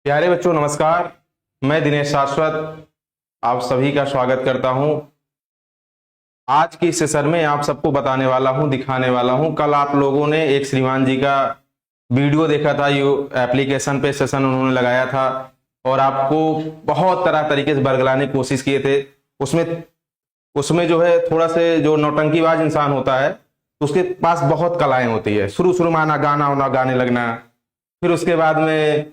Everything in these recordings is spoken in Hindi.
प्यारे बच्चों नमस्कार। मैं दिनेश शाश्वत आप सभी का स्वागत करता हूं। आज की सेशन में आप सबको बताने वाला हूं, दिखाने वाला हूं। कल आप लोगों ने एक श्रीमान जी का वीडियो देखा था, एप्लीकेशन पे सेशन उन्होंने लगाया था और आपको बहुत तरह तरीके से बरगलाने की कोशिश किए थे। उसमें उसमें जो है थोड़ा से जो नौटंकीबाज इंसान होता है उसके पास बहुत कलाएं होती है। शुरू शुरू में आना गाना वाना गाने लगना, फिर उसके बाद में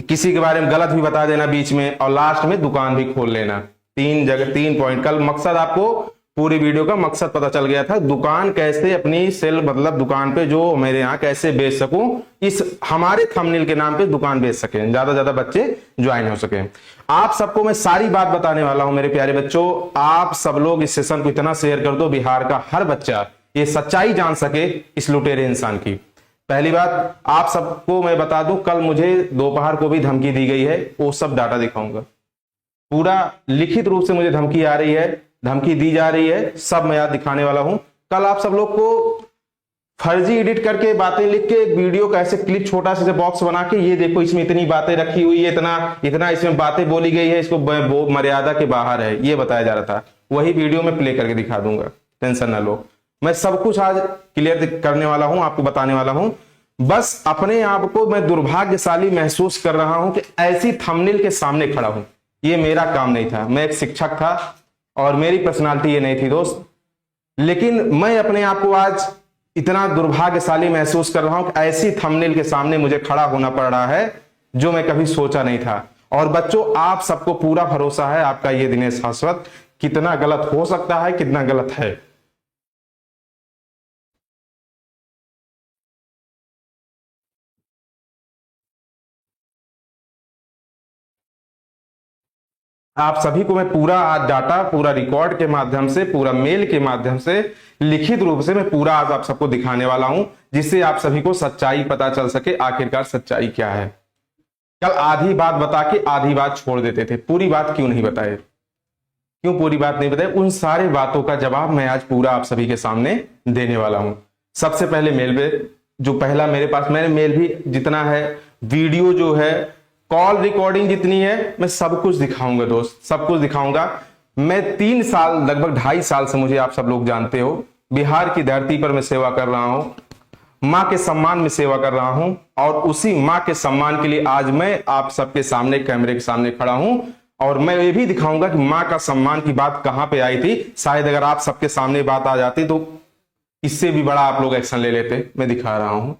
किसी के बारे में गलत भी बता देना बीच में, और लास्ट में दुकान भी खोल लेना। तीन पॉइंट। कल मकसद आपको पूरी वीडियो का मकसद पता चल गया था। दुकान कैसे अपनी सेल मतलब दुकान पे जो मेरे यहाँ कैसे बेच सकूं, इस हमारे थंबनेल के नाम पे दुकान बेच सकें, ज्यादा बच्चे ज्वाइन हो सके। आप सबको मैं सारी बात बताने वाला हूं मेरे प्यारे बच्चों। आप सब लोग इस सेशन को इतना शेयर कर दो, बिहार का हर बच्चा ये सच्चाई जान सके इस लुटेरे इंसान की। पहली बात आप सबको मैं बता दूं, कल मुझे दोपहर को भी धमकी दी गई है, वो सब डाटा दिखाऊंगा। पूरा लिखित रूप से मुझे धमकी आ रही है, धमकी दी जा रही है, सब मैं आज दिखाने वाला हूं। कल आप सब लोग को फर्जी एडिट करके बातें लिख के वीडियो का ऐसे क्लिप छोटा सा बॉक्स बना के, ये देखो इसमें इतनी बातें रखी हुई है, इतना इसमें बातें बोली गई है, इसको वो मर्यादा के बाहर है, ये बताया जा रहा था। वही वीडियो में प्ले करके दिखा दूंगा, टेंशन ना लो। मैं सब कुछ आज क्लियर करने वाला हूं, आपको बताने वाला हूं। बस अपने आप को मैं दुर्भाग्यशाली महसूस कर रहा हूं कि ऐसी थंबनेल के सामने खड़ा हूं। ये मेरा काम नहीं था, मैं एक शिक्षक था और मेरी पर्सनालिटी ये नहीं थी दोस्त। लेकिन मैं अपने आप को आज इतना दुर्भाग्यशाली महसूस कर रहा हूं कि ऐसी थंबनेल के सामने मुझे खड़ा होना पड़ रहा है जो मैं कभी सोचा नहीं था। और बच्चों आप सबको पूरा भरोसा है, आपका ये दिनेश शाश्वत कितना गलत हो सकता है, कितना गलत है। आप सभी को मैं पूरा आज डाटा, पूरा रिकॉर्ड के माध्यम से, पूरा मेल के माध्यम से, लिखित रूप से मैं पूरा आज आप सबको दिखाने वाला हूं, जिससे आप सभी को सच्चाई पता चल सके, आखिरकार सच्चाई क्या है। कल आधी बात बता के आधी बात छोड़ देते थे, पूरी बात क्यों नहीं बताए? क्यों पूरी बात नहीं बताई? उन सारी बातों का जवाब मैं आज पूरा आप सभी के सामने देने वाला हूं। सबसे पहले मेल पे जो पहला मेरे पास, मैंने मेल भी जितना है, वीडियो जो है, कॉल रिकॉर्डिंग जितनी है, मैं सब कुछ दिखाऊंगा दोस्त, सब कुछ दिखाऊंगा। मैं 3 साल, लगभग 2.5 साल से मुझे आप सब लोग जानते हो, बिहार की धरती पर मैं सेवा कर रहा हूं, मां के सम्मान में सेवा कर रहा हूं, और उसी मां के सम्मान के लिए आज मैं आप सबके सामने, कैमरे के सामने खड़ा हूं। और मैं ये भी दिखाऊंगा कि मां का सम्मान की बात कहां पे आई थी। शायद अगर आप सबके सामने बात आ जाती तो इससे भी बड़ा आप लोग एक्शन ले लेते। मैं दिखा रहा हूं।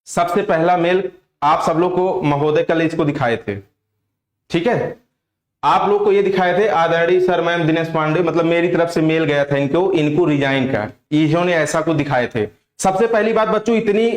सबसे पहला मेल आप सब लोग को महोदय कल इसको दिखाए थे, ठीक है? आप लोग को ये दिखाए थे, आदरणीय सर मैम दिनेश पांडे, मतलब मेरी तरफ से मेल गया था इनको रिजाइन का, इन्होंने ऐसा कुछ दिखाए थे। सबसे पहली बात बच्चों, इतनी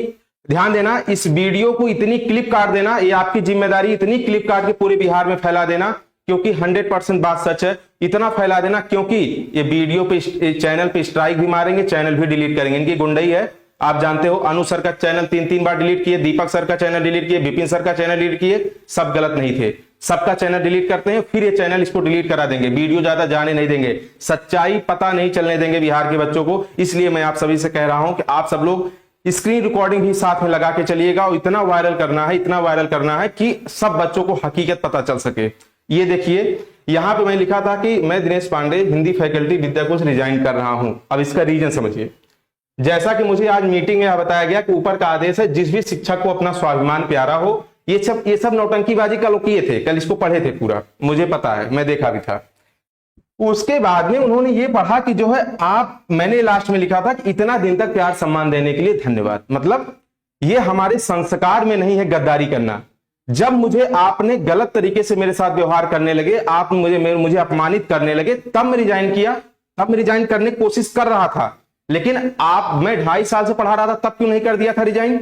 ध्यान देना, इस वीडियो को इतनी क्लिप काट देना, ये आपकी जिम्मेदारी, इतनी क्लिप काट के पूरे बिहार में फैला देना, क्योंकि 100% बात सच है। इतना फैला देना क्योंकि ये वीडियो पे, चैनल पे स्ट्राइक भी मारेंगे, चैनल भी डिलीट करेंगे। इनकी गुंडई है, आप जानते हो। अनु सर का चैनल 3 बार डिलीट किए, दीपक सर का चैनल डिलीट किए, विपिन सर का चैनल डिलीट किए, सब गलत नहीं थे। सबका चैनल डिलीट करते हैं, फिर ये चैनल इसको डिलीट करा देंगे, वीडियो ज्यादा जाने नहीं देंगे, सच्चाई पता नहीं चलने देंगे बिहार के बच्चों को। इसलिए मैं आप सभी से कह रहा हूं कि आप सब लोग स्क्रीन रिकॉर्डिंग भी साथ में लगा के चलिएगा, और इतना वायरल करना है, इतना वायरल करना है कि सब बच्चों को हकीकत पता चल सके। ये देखिए, यहां पे मैं लिखा था कि मैं दिनेश पांडे हिंदी फैकल्टी विद्याकोश रिजाइन कर रहा हूं। अब इसका रीजन समझिए। जैसा कि मुझे आज मीटिंग में बताया गया कि ऊपर का आदेश है, जिस भी शिक्षक को अपना स्वाभिमान प्यारा हो, ये सब नौटंकीबाजी कल किए थे, कल इसको पढ़े थे पूरा, मुझे पता है, मैं देखा भी था। उसके बाद में उन्होंने ये पढ़ा कि जो है मैंने लास्ट में लिखा था कि इतना दिन तक प्यार सम्मान देने के लिए धन्यवाद। मतलब ये हमारे संस्कार में नहीं है गद्दारी करना। जब मुझे आपने गलत तरीके से मेरे साथ व्यवहार करने लगे, आप मुझे अपमानित करने लगे, तब मैं रिजाइन किया, तब मैं रिजाइन करने की कोशिश कर रहा था। लेकिन मैं 2.5 साल से पढ़ा रहा था, तब क्यों नहीं कर दिया था रिजाइन?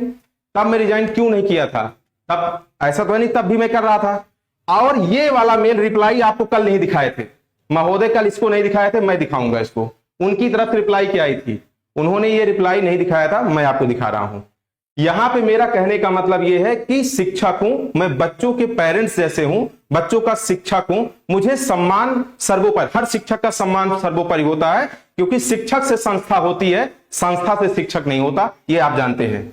तब मैं रिजाइन क्यों नहीं किया था? तब ऐसा तो नहीं, तब भी मैं कर रहा था। और ये वाला मेल रिप्लाई आपको कल नहीं दिखाए थे महोदय, कल इसको नहीं दिखाए थे, मैं दिखाऊंगा इसको। उनकी तरफ रिप्लाई क्या आई थी, उन्होंने ये रिप्लाई नहीं दिखाया था, मैं आपको दिखा रहा हूं। यहां पे मेरा कहने का मतलब यह है कि शिक्षक हूं मैं, बच्चों के पेरेंट्स जैसे हूं, बच्चों का शिक्षक हूं, मुझे सम्मान सर्वोपरि, हर शिक्षक का सम्मान सर्वोपरि होता है, क्योंकि शिक्षक से संस्था होती है, संस्था से शिक्षक नहीं होता, ये आप जानते हैं।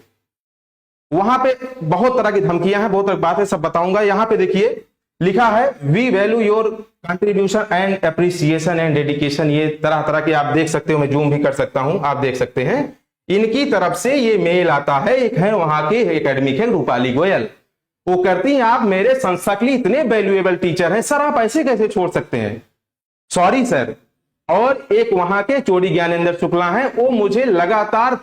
वहां पे बहुत तरह की धमकियां हैं, बहुत तरह की बात है, सब बताऊंगा। यहां पे देखिए लिखा है we value your contribution and appreciation and dedication. ये तरह तरह के आप देख सकते हो, मैं जूम भी कर सकता हूं, आप देख सकते हैं। इनकी तरफ से ये मेल आता है, एक है वहां के एकेडमिक है रूपाली गोयल, वो करती हैं आप मेरे संस्था के लिए इतने वैल्यूएबल टीचर हैं सर, आप ऐसे कैसे छोड़ सकते हैं, सॉरी सर। और एक वहां के चोरी ज्ञानेंद्र शुक्ला हैं, वो मुझे लगातार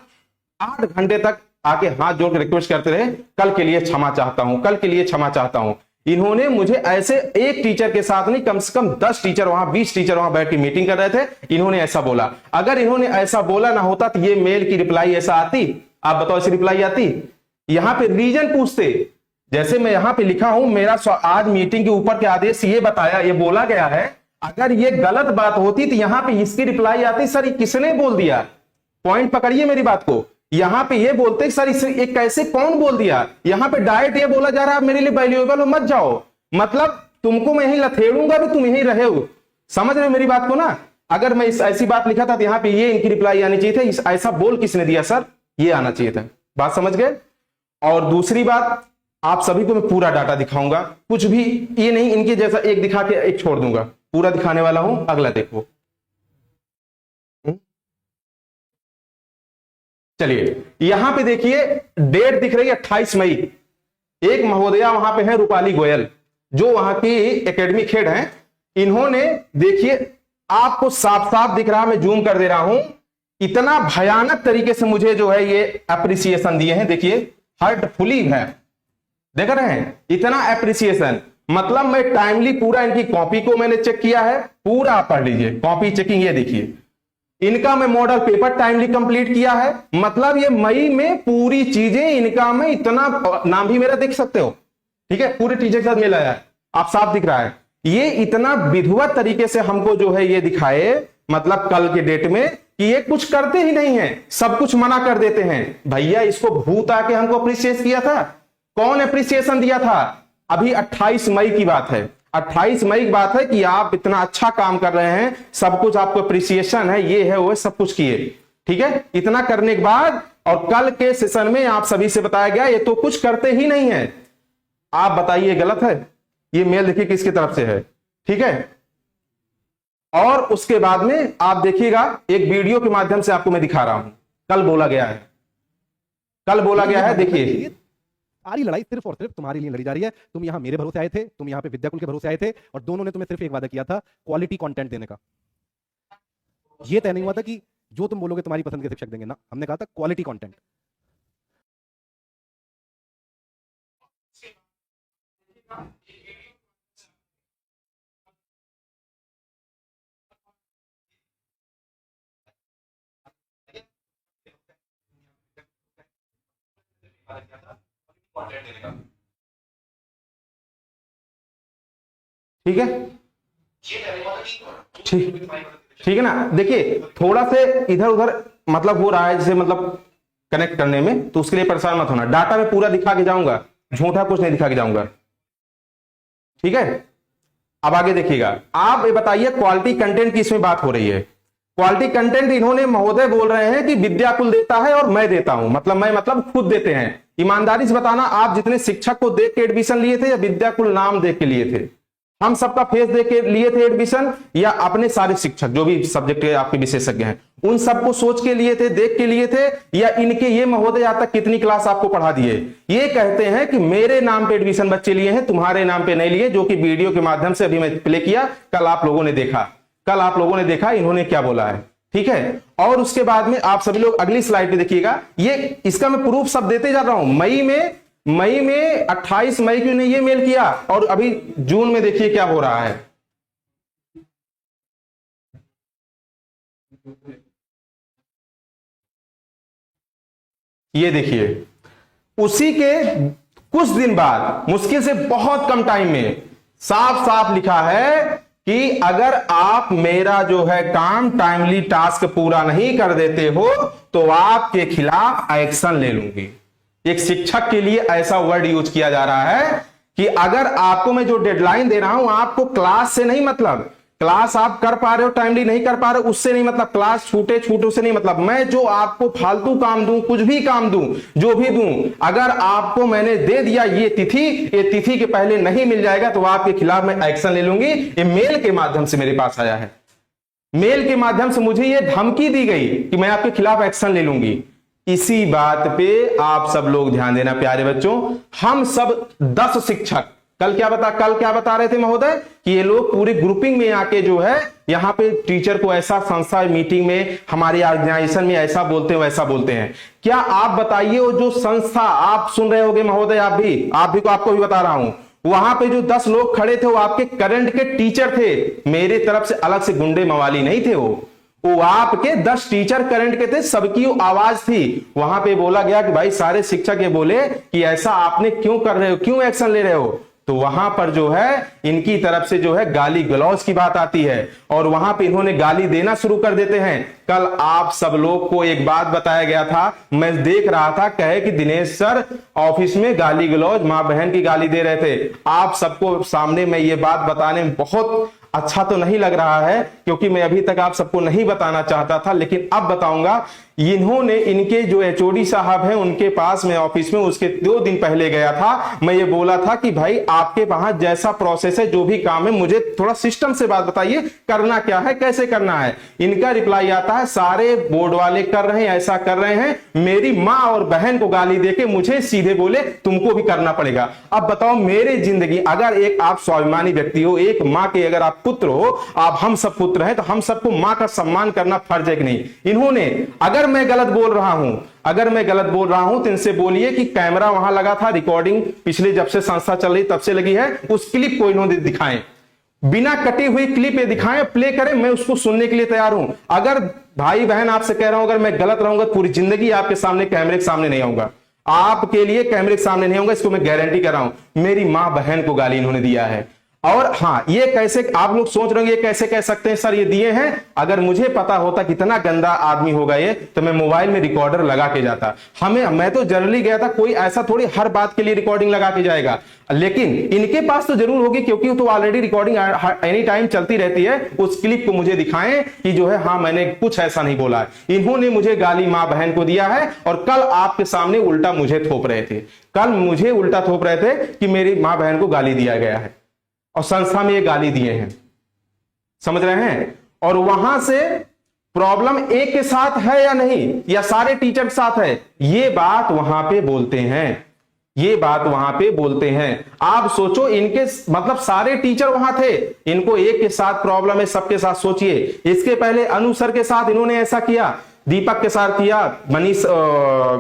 8 घंटे तक आके हाथ जोड़ के रिक्वेस्ट करते रहे, कल के लिए क्षमा चाहता हूं, कल के लिए क्षमा चाहता हूं। इन्होंने मुझे ऐसे एक टीचर के साथ नहीं, कम से कम 10 टीचर वहां, 20 टीचर वहां बैठ के मीटिंग कर रहे थे, इन्होंने ऐसा बोला। अगर इन्होंने ऐसा बोला ना होता तो ये मेल की रिप्लाई ऐसा आती, आप बताओ ऐसी रिप्लाई आती? यहां पे रीजन पूछते, जैसे मैं यहां पे लिखा हूं, मेरा आज मीटिंग के ऊपर के आदेश ये बताया, ये बोला गया है, अगर ये गलत बात होती तो यहां पे इसकी रिप्लाई आती, सर ये किसने बोल दिया, पॉइंट पकड़िए मेरी बात को। यहां पे ये बोलते सर इसे एक कैसे कौन बोल दिया, यहां पे डायरेक्ट ये बोला जा रहा है मेरे लिए वैल्यूएबल हो, मत जाओ, मतलब तुमको मैं यहीं लथेड़ूंगा भी, तुम यहीं रहे हो, समझ रहे हो मेरी बात को ना। अगर मैं ऐसी बात लिखा था तो यहां पे ये इनकी रिप्लाई आनी चाहिए थी, ऐसा बोल किसने दिया सर, ये आना चाहिए था, बात समझ गए। और दूसरी बात, आप सभी को मैं पूरा डाटा दिखाऊंगा, कुछ भी ये नहीं इनके जैसा एक दिखा के एक छोड़ दूंगा, पूरा दिखाने वाला हूं। अगला देखो, चलिए यहां पे देखिए डेट दिख रही है 28 मई। एक महोदया वहां पे है रूपाली गोयल, जो वहां की एकेडमिक हेड हैं, इन्होंने देखिए आपको साफ साफ दिख रहा, मैं जूम कर दे रहा हूं, इतना भयानक तरीके से मुझे जो है ये अप्रिसिएशन दिए हैं, देखिए हार्टफुली है, देख रहे हैं, इतना अप्रिसिएशन, मतलब मैं टाइमली पूरा इनकी कॉपी को मैंने चेक किया है, पूरा आप पढ़ लीजिए कॉपी चेकिंग, ये देखिए इनका मैं मॉडल पेपर टाइमली कंप्लीट किया है, मतलब ये मई में पूरी चीजें इनका, मैं इतना नाम भी मेरा देख सकते हो, ठीक है, पूरे टीचर के साथ मिला है, आप साफ दिख रहा है, ये इतना विधिवत तरीके से हमको जो है ये दिखाए, मतलब कल के डेट में, कि ये कुछ करते ही नहीं है, सब कुछ मना कर देते हैं। भैया इसको भूत आके हमको अप्रिसिएट किया था, कौन अप्रिसिएशन दिया था? अभी 28 मई की बात है, 28 मई की बात है कि आप इतना अच्छा काम कर रहे हैं, सब कुछ आपको अप्रिसिएशन है, ये है वो है, सब कुछ किए, ठीक है। इतना करने के बाद और कल के सेशन में आप सभी से बताया गया ये तो कुछ करते ही नहीं है, आप बताइए गलत है? ये मेल देखिए किसकी तरफ से है, ठीक है। और उसके बाद में आप देखिएगा एक वीडियो के माध्यम से आपको मैं दिखा रहा हूं, कल बोला गया है, कल बोला गया है, देखिए सारी लड़ाई सिर्फ और सिर्फ तुम्हारे लिए लड़ी जा रही है। तुम यहां मेरे भरोसे आए थे, तुम यहां पे विद्याकुल के भरोसे आए थे, और दोनों ने तुम्हें सिर्फ एक वादा किया था, क्वालिटी कंटेंट देने का। यह तय नहीं हुआ था कि जो तुम बोलोगे तुम्हारी पसंद के शिक्षक देंगे ना, हमने कहा था क्वालिटी कंटेंट। ठीक है, ठीक, ठीक है ना। देखिए थोड़ा से इधर उधर मतलब हो रहा है, जैसे मतलब कनेक्ट करने में, तो उसके लिए परेशान मत होना, डाटा में पूरा दिखा के जाऊंगा, झूठा कुछ नहीं दिखा के जाऊंगा, ठीक है। अब आगे देखिएगा, आप ये बताइए क्वालिटी कंटेंट की इसमें बात हो रही है, क्वालिटी कंटेंट इन्होंने महोदय बोल रहे हैं कि विद्याकुल देता है और मैं देता हूं, मतलब मैं मतलब खुद देते हैं। ईमानदारी से बताना, आप जितने शिक्षक को देख के एडमिशन लिए थे या विद्याकुल नाम देख के लिए थे? हम सबका फेस देख के लिए थे एडमिशन, या अपने सारे शिक्षक जो भी सब्जेक्ट के आपके विशेषज्ञ हैं उन सबको सोच के लिए थे, देख के लिए थे, या इनके ये महोदय आज तक कितनी क्लास आपको पढ़ा दिए? ये कहते हैं कि मेरे नाम पे एडमिशन बच्चे लिए हैं, तुम्हारे नाम पे नहीं लिए, जो कि वीडियो के माध्यम से अभी मैं प्ले किया, कल आप लोगों ने देखा, कल आप लोगों ने देखा इन्होंने क्या बोला है, ठीक है। और उसके बाद में आप सभी लोग अगली स्लाइड पे देखिएगा, ये इसका मैं प्रूफ सब देते जा रहा हूं। मई में 28 मई को ने ये मेल किया, और अभी जून में देखिए क्या हो रहा है। ये देखिए उसी के कुछ दिन बाद, मुश्किल से बहुत कम टाइम में, साफ साफ लिखा है कि अगर आप मेरा जो है काम टाइमली टास्क पूरा नहीं कर देते हो तो आपके खिलाफ एक्शन ले लूंगी। एक शिक्षक के लिए ऐसा वर्ड यूज किया जा रहा है कि अगर आपको मैं जो डेडलाइन दे रहा हूं, आपको क्लास से नहीं मतलब, क्लास आप कर पा रहे हो, टाइमली नहीं कर पा रहे हो, उससे नहीं मतलब, क्लास छूटे छूटे से नहीं मतलब, मैं जो आपको फालतू काम दूं, कुछ भी काम दूं, जो भी दूं, अगर आपको मैंने दे दिया ये तिथि के पहले नहीं मिल जाएगा तो आपके खिलाफ मैं एक्शन ले लूंगी। ये मेल के माध्यम से मेरे पास आया है, मेल के माध्यम से मुझे ये धमकी दी गई कि मैं आपके खिलाफ एक्शन ले लूंगी। इसी बात पे आप सब लोग ध्यान देना प्यारे बच्चों। हम सब 10 शिक्षक कल क्या बता रहे थे महोदय कि ये लोग पूरी ग्रुपिंग में आके जो है यहां पे टीचर को ऐसा संस्था मीटिंग में हमारी ऑर्गेनाइजेशन में ऐसा बोलते हैं वैसा बोलते हैं। क्या आप बताइए, वो जो संस्था आप सुन रहे होगे महोदय, आप भी को आपको भी बता रहा हूं, वहां पे जो 10 लोग खड़े थे वो आपके करंट के टीचर थे, मेरे तरफ से अलग से गुंडे मवाली नहीं थे। वो आपके 10 टीचर करंट के थे, सबकी आवाज थी। वहां पे बोला गया कि भाई सारे शिक्षक ये बोले कि ऐसा आपने क्यों कर रहे हो, क्यों एक्शन ले रहे हो, तो वहां पर जो है इनकी तरफ से जो है गाली गलौज की बात आती है और वहां पे इन्होंने गाली देना शुरू कर देते हैं। कल आप सब लोग को एक बात बताया गया था, मैं देख रहा था, कहे कि दिनेश सर ऑफिस में गाली गलौज मां बहन की गाली दे रहे थे। आप सबको सामने मैं ये बात बताने में बहुत अच्छा तो नहीं लग रहा है क्योंकि मैं अभी तक आप सबको नहीं बताना चाहता था, लेकिन अब बताऊंगा। इन्होंने, इनके जो एचओडी साहब हैं उनके पास में ऑफिस में उसके 2 दिन पहले गया था, मैं ये बोला था कि भाई आपके वहां जैसा प्रोसेस है, जो भी काम है, मुझे थोड़ा सिस्टम से बात बताइए, करना क्या है, कैसे करना है। इनका रिप्लाई आता है, सारे बोर्ड वाले कर रहे हैं, ऐसा कर रहे हैं, मेरी मां और बहन को गाली देके मुझे सीधे बोले तुमको भी करना पड़ेगा। अब बताओ, मेरे जिंदगी, अगर एक आप स्वाभिमानी व्यक्ति हो, एक मां के अगर आप पुत्र हो, आप हम सब पुत्र हैं, तो हम सबको मां का सम्मान करना फर्ज है कि नहीं। इन्होंने, अगर मैं गलत बोल रहा हूं तो इनसे बोलिए कि कैमरा वहां लगा था, रिकॉर्डिंग पिछले जब से संस्था चल रही तब से लगी है, उस क्लिप को इन्होंने दिखाएं, बिना कटी हुई क्लिप ये दिखाएं, प्ले करें, मैं उसको सुनने के लिए तैयार हूं। अगर भाई बहन आपसे कह रहा हूं, अगर मैं गलत रहूंगा पूरी जिंदगी आपके सामने कैमरे के सामने नहीं आऊंगा, आपके लिए कैमरे के सामने नहीं आऊंगा, इसको मैं गारंटी कर रहा हूं। मेरी मां बहन को गाली इन्होंने दिया है। और हां, ये कैसे, आप लोग सोच रहे हो ये कैसे कह सकते हैं सर ये दिए हैं, अगर मुझे पता होता कितना गंदा आदमी होगा ये, तो मैं मोबाइल में रिकॉर्डर लगा के जाता। मैं तो जनरली गया था, कोई ऐसा थोड़ी हर बात के लिए रिकॉर्डिंग लगा के जाएगा, लेकिन इनके पास तो जरूर होगी क्योंकि तो ऑलरेडी रिकॉर्डिंग एनी टाइम चलती रहती है। उस क्लिप को मुझे दिखाएं कि जो है हां मैंने कुछ ऐसा नहीं बोला है। इन्होंने मुझे गाली मां बहन को दिया है और कल आपके सामने उल्टा मुझे थोप रहे थे, कल मुझे उल्टा थोप रहे थे कि मेरी मां बहन को गाली दिया गया है और संस्था में ये गाली दिए हैं, समझ रहे हैं। और वहां से प्रॉब्लम एक के साथ है या नहीं, या सारे टीचर के साथ है, ये बात वहां पे बोलते हैं, ये बात वहां पे बोलते हैं। आप सोचो, इनके मतलब सारे टीचर वहां थे, इनको एक के साथ प्रॉब्लम है, सबके साथ सोचिए। इसके पहले अनु सर के साथ इन्होंने ऐसा किया, दीपक के साथ किया, मनीष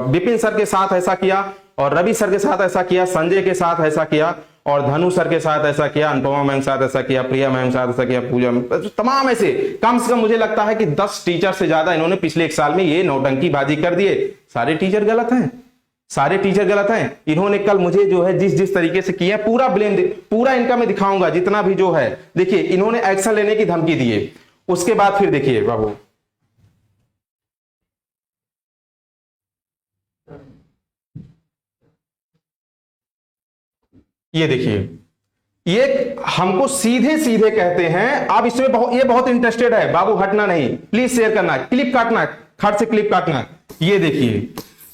विपिन सर के साथ ऐसा किया, और रवि सर के साथ ऐसा किया, संजय के साथ ऐसा किया, और धनु सर के साथ ऐसा किया, अनुपमा मैम के साथ ऐसा किया, प्रिया मैम के साथ ऐसा किया, पूजा मैम, तमाम ऐसे कम से कम मुझे लगता है कि 10 टीचर से ज्यादा इन्होंने पिछले 1 साल में ये नौटंकीबाजी कर दिए। सारे टीचर गलत हैं, सारे टीचर गलत हैं। इन्होंने कल मुझे जो है जिस तरीके से किया, पूरा ब्लेम पूरा इनका मैं दिखाऊंगा जितना भी जो है। देखिए, इन्होंने एक्शन लेने की धमकी दी है, उसके बाद फिर देखिए बाबू, ये देखिए, ये हमको सीधे सीधे कहते हैं। आप इसमें ये बहुत इंटरेस्टेड है बाबू, हटना नहीं, प्लीज शेयर करना, क्लिप काटना, खट से क्लिप काटना। ये देखिए,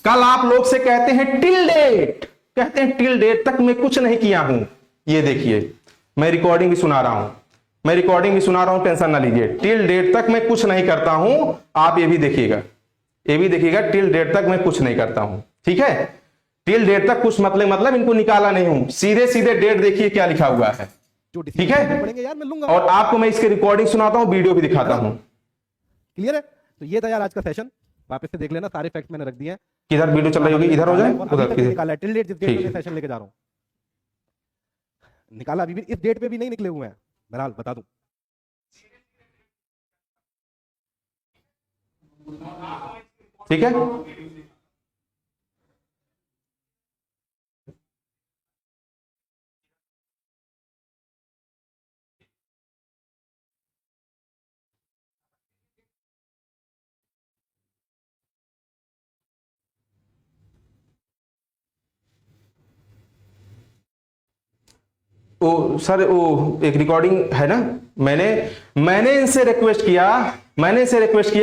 कल आप लोग से कहते हैं टिल डेट, कहते हैं टिल डेट तक मैं कुछ नहीं किया हूं। ये देखिए, मैं रिकॉर्डिंग भी सुना रहा हूं, टेंशन ना लीजिए। टिल डेट तक मैं कुछ नहीं करता हूं, आप ये भी देखिएगा, टिल डेट तक मैं कुछ नहीं करता हूं, ठीक है। टिल डेट तक कुछ मतलब इनको निकाला नहीं हूं, सीधे सीधे डेट देखिए क्या लिखा हुआ है, ठीक है। पड़ेंगे यार, मैं लूंगा। और आपको मैं इसकी रिकॉर्डिंग सुनाता हूं, वीडियो भी दिखाता हूं। क्लियर है? तो ये था यार आज का सेशन, वापस से देख लेना, सारे फैक्ट मैंने रख दिए हैं। किधर वीडियो चल रही होगी, इधर हो जाए, उधर निकाला टिल डेट, जिस डेट पे सेशन लेके जा रहा हूं निकाला, अभी भी इस डेट पे भी नहीं निकले हुए हैं, बहरहाल बता दूं। ठीक है, ओ सर, वो एक रिकॉर्डिंग है ना, मैंने इनसे रिक्वेस्ट किया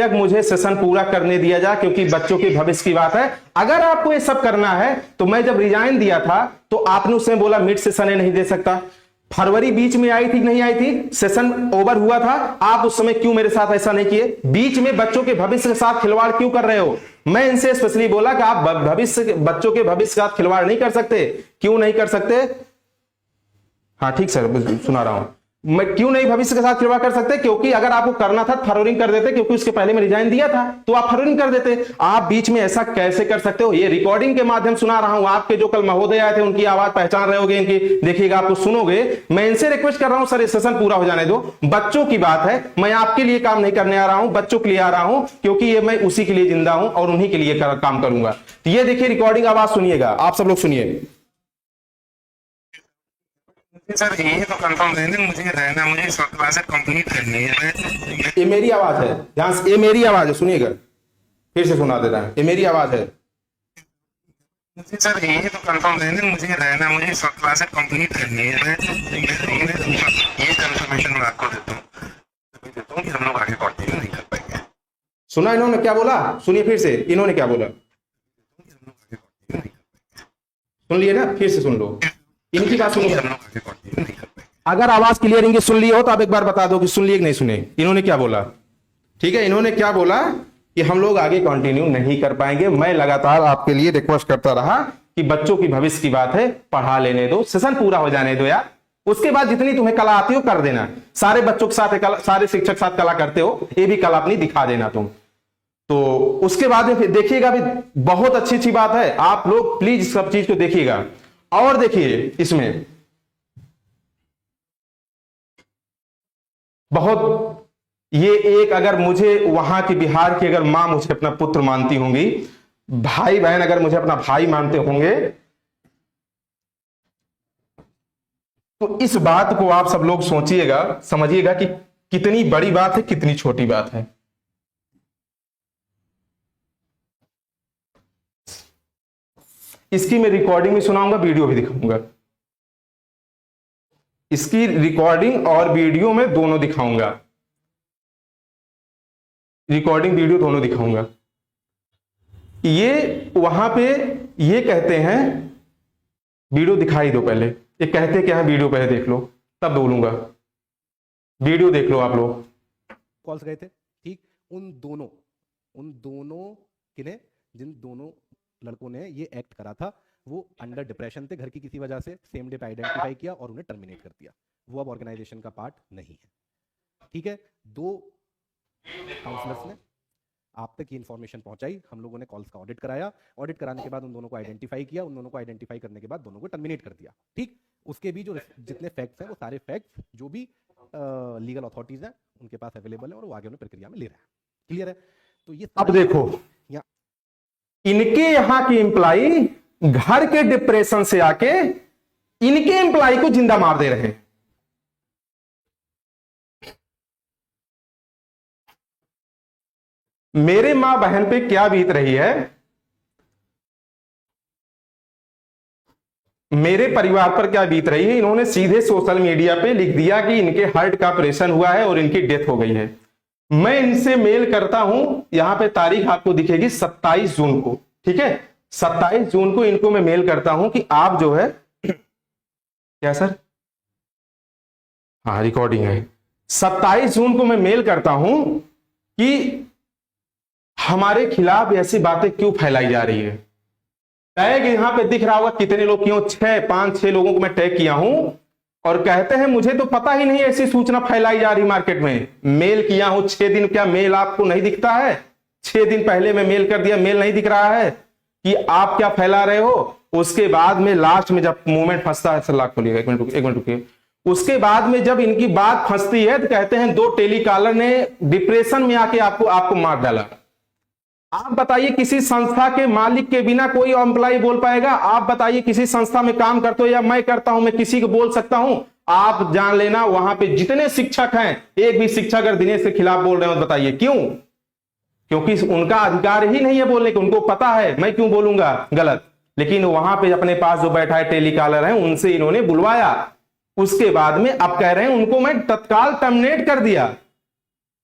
कि मुझे सेशन पूरा करने दिया जाए, क्योंकि बच्चों के भविष्य की बात है। अगर आपको ये सब करना है तो मैं जब रिजाइन दिया था तो आपने उसमें बोला मिड सेशन नहीं दे सकता। फरवरी बीच में आई थी, नहीं आई थी, सेशन ओवर हुआ था, आप उस समय क्यों मेरे साथ ऐसा नहीं किए? बीच में बच्चों के भविष्य के साथ खिलवाड़ क्यों कर रहे हो? मैं इनसे स्पेशली बोला कि आप बच्चों के भविष्य के साथ खिलवाड़ नहीं कर सकते। क्यों नहीं कर सकते? हाँ ठीक सर, सुना रहा हूं। मैं क्यों नहीं भविष्य के साथ खिलवाड़ कर सकते? क्योंकि अगर आपको करना था फरवरी कर देते, क्योंकि उसके पहले मैं रिजाइन दिया था, तो आप फरवरी कर देते। आप बीच में ऐसा कैसे कर सकते हो? ये रिकॉर्डिंग के माध्यम सुना रहा हूं। आपके जो कल महोदय आए थे उनकी आवाज पहचान रहे होगे, इनकी देखिएगा, आपको सुनोगे। मैं इनसे रिक्वेस्ट कर रहा हूं सर, ये सेशन पूरा हो जाने दो, बच्चों की बात है। मैं आपके लिए काम नहीं करने आ रहा हूं, बच्चों के लिए आ रहा हूं, क्योंकि ये मैं उसी के लिए जिंदा हूं और उन्हीं के लिए काम करूंगा। तो ये देखिए रिकॉर्डिंग, आवाज सुनिएगा, आप सब लोग सुनिए। सर ये तो कंफर्म है ना, मुझे रहना, मुझे क्लास कंप्लीट करनी है। ये मेरी आवाज है, ध्यान से, ये मेरी आवाज है, सुनिएगा, फिर से सुना देता है, ये मेरी आवाज है। सर ये तो कंफर्म है ना, मुझे रहना, मुझे क्लास कंप्लीट करनी है। ये कंफर्मेशन मैं आपको देता हूँ कि हम लोग आगे कंटिन्यू नहीं कर पाएंगे। सुना इन्होंने क्या बोला? सुनिए फिर से, इन्होंने क्या बोला, सुन लिए ना? फिर से सुन लो, इनकी बात सुनिए। अगर आवाज क्लियर इनकी सुन ली हो तो आप एक बार बता दो कि सुन लिए कि नहीं सुने। इन्होंने क्या बोला? ठीक है, इन्होंने क्या बोला कि हम लोग आगे कंटिन्यू नहीं कर पाएंगे। मैं लगातार आपके लिए रिक्वेस्ट करता रहा कि बच्चों की भविष्य की बात है, पढ़ा लेने दो, सेशन पूरा हो जाने दो यार, उसके बाद जितनी तुम्हें कला आती हो कर देना। सारे बच्चों के साथ, सारे शिक्षक साथ कला करते हो, ये भी कला अपनी दिखा देना तुम। तो उसके बाद में फिर देखिएगा, भी बहुत अच्छी बात है। आप लोग प्लीज सब चीज को देखिएगा। और देखिए इसमें बहुत, ये एक, अगर मुझे वहां की बिहार की अगर मां मुझे अपना पुत्र मानती होंगी, भाई बहन अगर मुझे अपना भाई मानते होंगे, तो इस बात को आप सब लोग सोचिएगा, समझिएगा कि कितनी बड़ी बात है, कितनी छोटी बात है। इसकी मैं रिकॉर्डिंग भी सुनाऊंगा, वीडियो भी दिखाऊंगा। इसकी रिकॉर्डिंग और वीडियो में दोनों दिखाऊंगा, रिकॉर्डिंग वीडियो दोनों दिखाऊंगा। ये वहां पे ये कहते हैं, वीडियो दिखाई दो पहले, ये कहते क्या है वीडियो पहले देख लो, तब बोलूंगा। वीडियो देख लो आप लोग। कॉल्स गए थे, ठीक, उन दोनों किने, जिन दोनों लड़कों ने ये एक्ट करा था, वो अंडर डिप्रेशन थे घर की किसी वजह से, सेम डे पे आइडेंटिफाई किया और उन्हें टर्मिनेट कर दिया। वो अब ऑर्गेनाइजेशन का पार्ट नहीं है, ठीक है। 2 काउंसलर्स ने आप तक ये इन्फॉर्मेशन पहुंचाई, हम लोगों ने कॉल्स का ऑडिट कराया, ऑडिट कराने के बाद उन दोनों को आइडेंटिफाई किया, उन दोनों को आइडेंटिफाई करने के बाद दोनों को टर्मिनेट कर दिया, ठीक। उसके भी जो जितने फैक्ट्स हैं, वो सारे फैक्ट्स जो भी लीगल अथॉरिटीज हैं उनके पास अवेलेबल है और वो आगे उन्हें प्रक्रिया में ले रहा है, क्लियर है। तो ये अब देखो, इनके यहां की एम्प्लाई घर के डिप्रेशन से आके इनके एम्प्लाई को जिंदा मार दे रहे हैं। मेरे मां बहन पे क्या बीत रही है, मेरे परिवार पर क्या बीत रही है। इन्होंने सीधे सोशल मीडिया पे लिख दिया कि इनके हार्ट का ऑपरेशन हुआ है और इनकी डेथ हो गई है। मैं इनसे मेल करता हूं, यहां पे तारीख आपको दिखेगी 27 जून को, ठीक है। 27 जून को इनको मैं मेल करता हूं कि आप जो है क्या सर, हाँ रिकॉर्डिंग है। 27 जून को मैं मेल करता हूं कि हमारे खिलाफ ऐसी बातें क्यों फैलाई जा रही है। टैग यहां पे दिख रहा होगा कितने लोग, क्यों 5-6 लोगों को मैं टैग किया हूं और कहते हैं मुझे तो पता ही नहीं ऐसी सूचना फैलाई जा रही मार्केट में। मेल किया हूं 6 दिन, क्या मेल आपको नहीं दिखता है? 6 दिन पहले मैं मेल कर दिया, मेल नहीं दिख रहा है कि आप क्या फैला रहे हो। उसके बाद में लास्ट में जब मूवमेंट फंसता है, लाख खोलिएगा, एक मिनट रुकिए। उसके बाद में जब इनकी बात फंसती है तो कहते हैं 2 टेलीकॉलर ने डिप्रेशन में आके आपको मार डाला। आप बताइए किसी संस्था के मालिक के बिना कोई एम्प्लॉय बोल पाएगा? आप बताइए किसी संस्था में काम करते हो या मैं करता हूं, मैं किसी को बोल सकता हूं? आप जान लेना वहां पे जितने शिक्षक हैं, एक भी शिक्षक अगर दिनेश के खिलाफ बोल रहे हो तो बताइए क्यों? क्योंकि उनका अधिकार ही नहीं है बोलने के, उनको पता है मैं क्यों बोलूंगा गलत। लेकिन वहां पे अपने पास जो बैठा है टेलीकॉलर है, उनसे इन्होंने बुलवाया, उसके बाद में अब कह रहे हैं उनको मैं तत्काल टर्मिनेट कर दिया।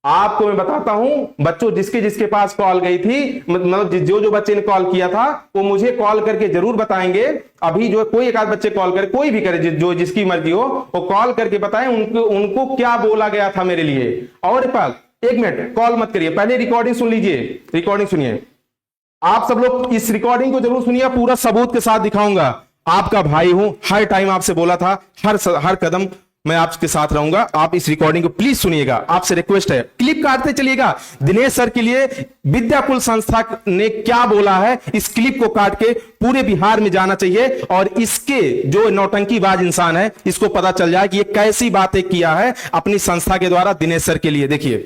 आपको मैं बताता हूं बच्चों, जिसके जिसके पास कॉल गई थी, मतलब जो जो बच्चे ने कॉल किया था वो मुझे कॉल करके जरूर बताएंगे। अभी जो कोई एक आध बच्चे कॉल करे, कोई भी करे, जो जिसकी मर्जी हो, वो कॉल करके बताएं उनको क्या बोला गया था मेरे लिए। और एक मिनट कॉल मत करिए, पहले रिकॉर्डिंग सुन लीजिए, रिकॉर्डिंग सुनिए। आप सब लोग इस रिकॉर्डिंग को जरूर सुनिए, पूरा सबूत के साथ दिखाऊंगा। आपका भाई हूं, हर टाइम आपसे बोला था, हर कदम मैं आपके साथ रहूंगा। आप इस रिकॉर्डिंग को प्लीज सुनिएगा, आपसे रिक्वेस्ट है, क्लिप काटते चलिएगा। दिनेश सर के लिए विद्याकुल संस्था ने क्या बोला है, इस क्लिप को काट के पूरे बिहार में जाना चाहिए और इसके जो नौटंकीबाज इंसान है इसको पता चल जाए कि ये कैसी बातें किया है अपनी संस्था के द्वारा दिनेश सर के लिए। देखिए।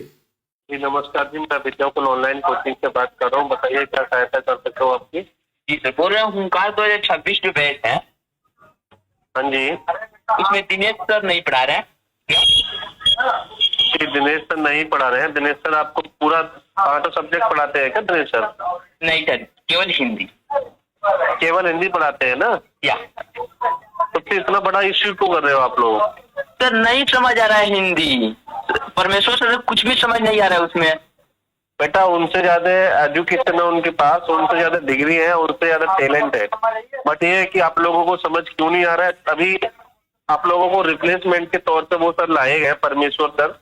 जी नमस्कार जी, मैं विद्याकुल ऑनलाइन कोचिंग से बात कर रहा हूँ, बताइए क्या सहायता कर सकता हूँ आपकी। जी सर, बोल रहे हैं हुंकार 2026 जो बैच है हाँ जी उसमें दिनेश सर नहीं पढ़ा रहे हैं। जी दिनेश सर नहीं पढ़ा रहे हैं। दिनेश सर आपको पूरा 8 सब्जेक्ट पढ़ाते हैं क्या दिनेश सर? नहीं सर, केवल हिंदी। केवल हिंदी पढ़ाते हैं ना? क्या तो फिर इतना बड़ा इश्यू क्यों कर रहे हो आप लोग? सर, नहीं समझ आ रहा है हिंदी। परमेश्वर सर कुछ भी समझ नहीं आ रहा है उसमें। बेटा उनसे ज्यादा एजुकेशन है उनके पास, उनसे ज्यादा डिग्री है, उनसे ज्यादा टैलेंट है, बट ये है कि आप लोगों को समझ क्यों नहीं आ रहा है। तभी आप लोगों को रिप्लेसमेंट के तौर पे वो सर लाए गए, परमेश्वर सर।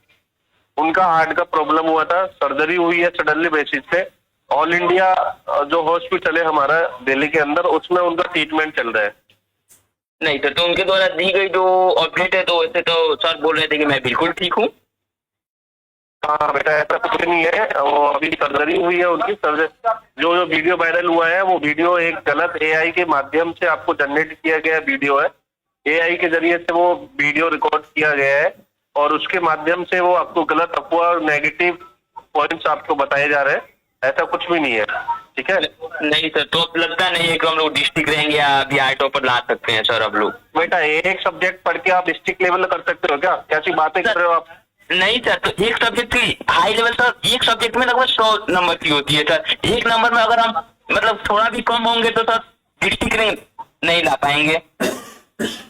उनका हार्ट का प्रॉब्लम हुआ था, सर्जरी हुई है सडनली बेसिस पे। ऑल इंडिया जो हॉस्पिटल है हमारा दिल्ली के अंदर, उसमें उनका ट्रीटमेंट चल रहा है। नहीं सर, तो उनके द्वारा दी गई जो अपडेट है, तो वैसे तो सर बोल रहे थे कि मैं बिल्कुल ठीक हूँ। हाँ बेटा ऐसा कुछ नहीं है, वो अभी सर्जरी हुई है उनकी। सर्जरी जो वीडियो वायरल हुआ है वो वीडियो एक गलत एआई के माध्यम से आपको जनरेट किया गया वीडियो है। एआई के जरिए से वो वीडियो रिकॉर्ड किया गया है और उसके माध्यम से वो आपको गलत अफवाह और नेगेटिव पॉइंट्स आपको बताए जा रहे हैं। ऐसा कुछ भी नहीं है, ठीक है? नहीं सर, तो अब लगता नहीं है कि हम लोग डिस्ट्रिक्ट रहेंगे या बिहार टॉपर ला सकते हैं सर अब लोग। बेटा एक सब्जेक्ट पढ़ के आप डिस्ट्रिक्ट लेवल कर सकते हो क्या? कैसी बातें कर रहे हो आप? नहीं सर, तो एक सब्जेक्ट की हाई लेवल सर, एक सब्जेक्ट में लगभग 100 नंबर की होती है सर। एक नंबर में अगर हम मतलब थोड़ा भी कम होंगे तो सर डिस्ट्रिक्ट रैंक नहीं ला पाएंगे।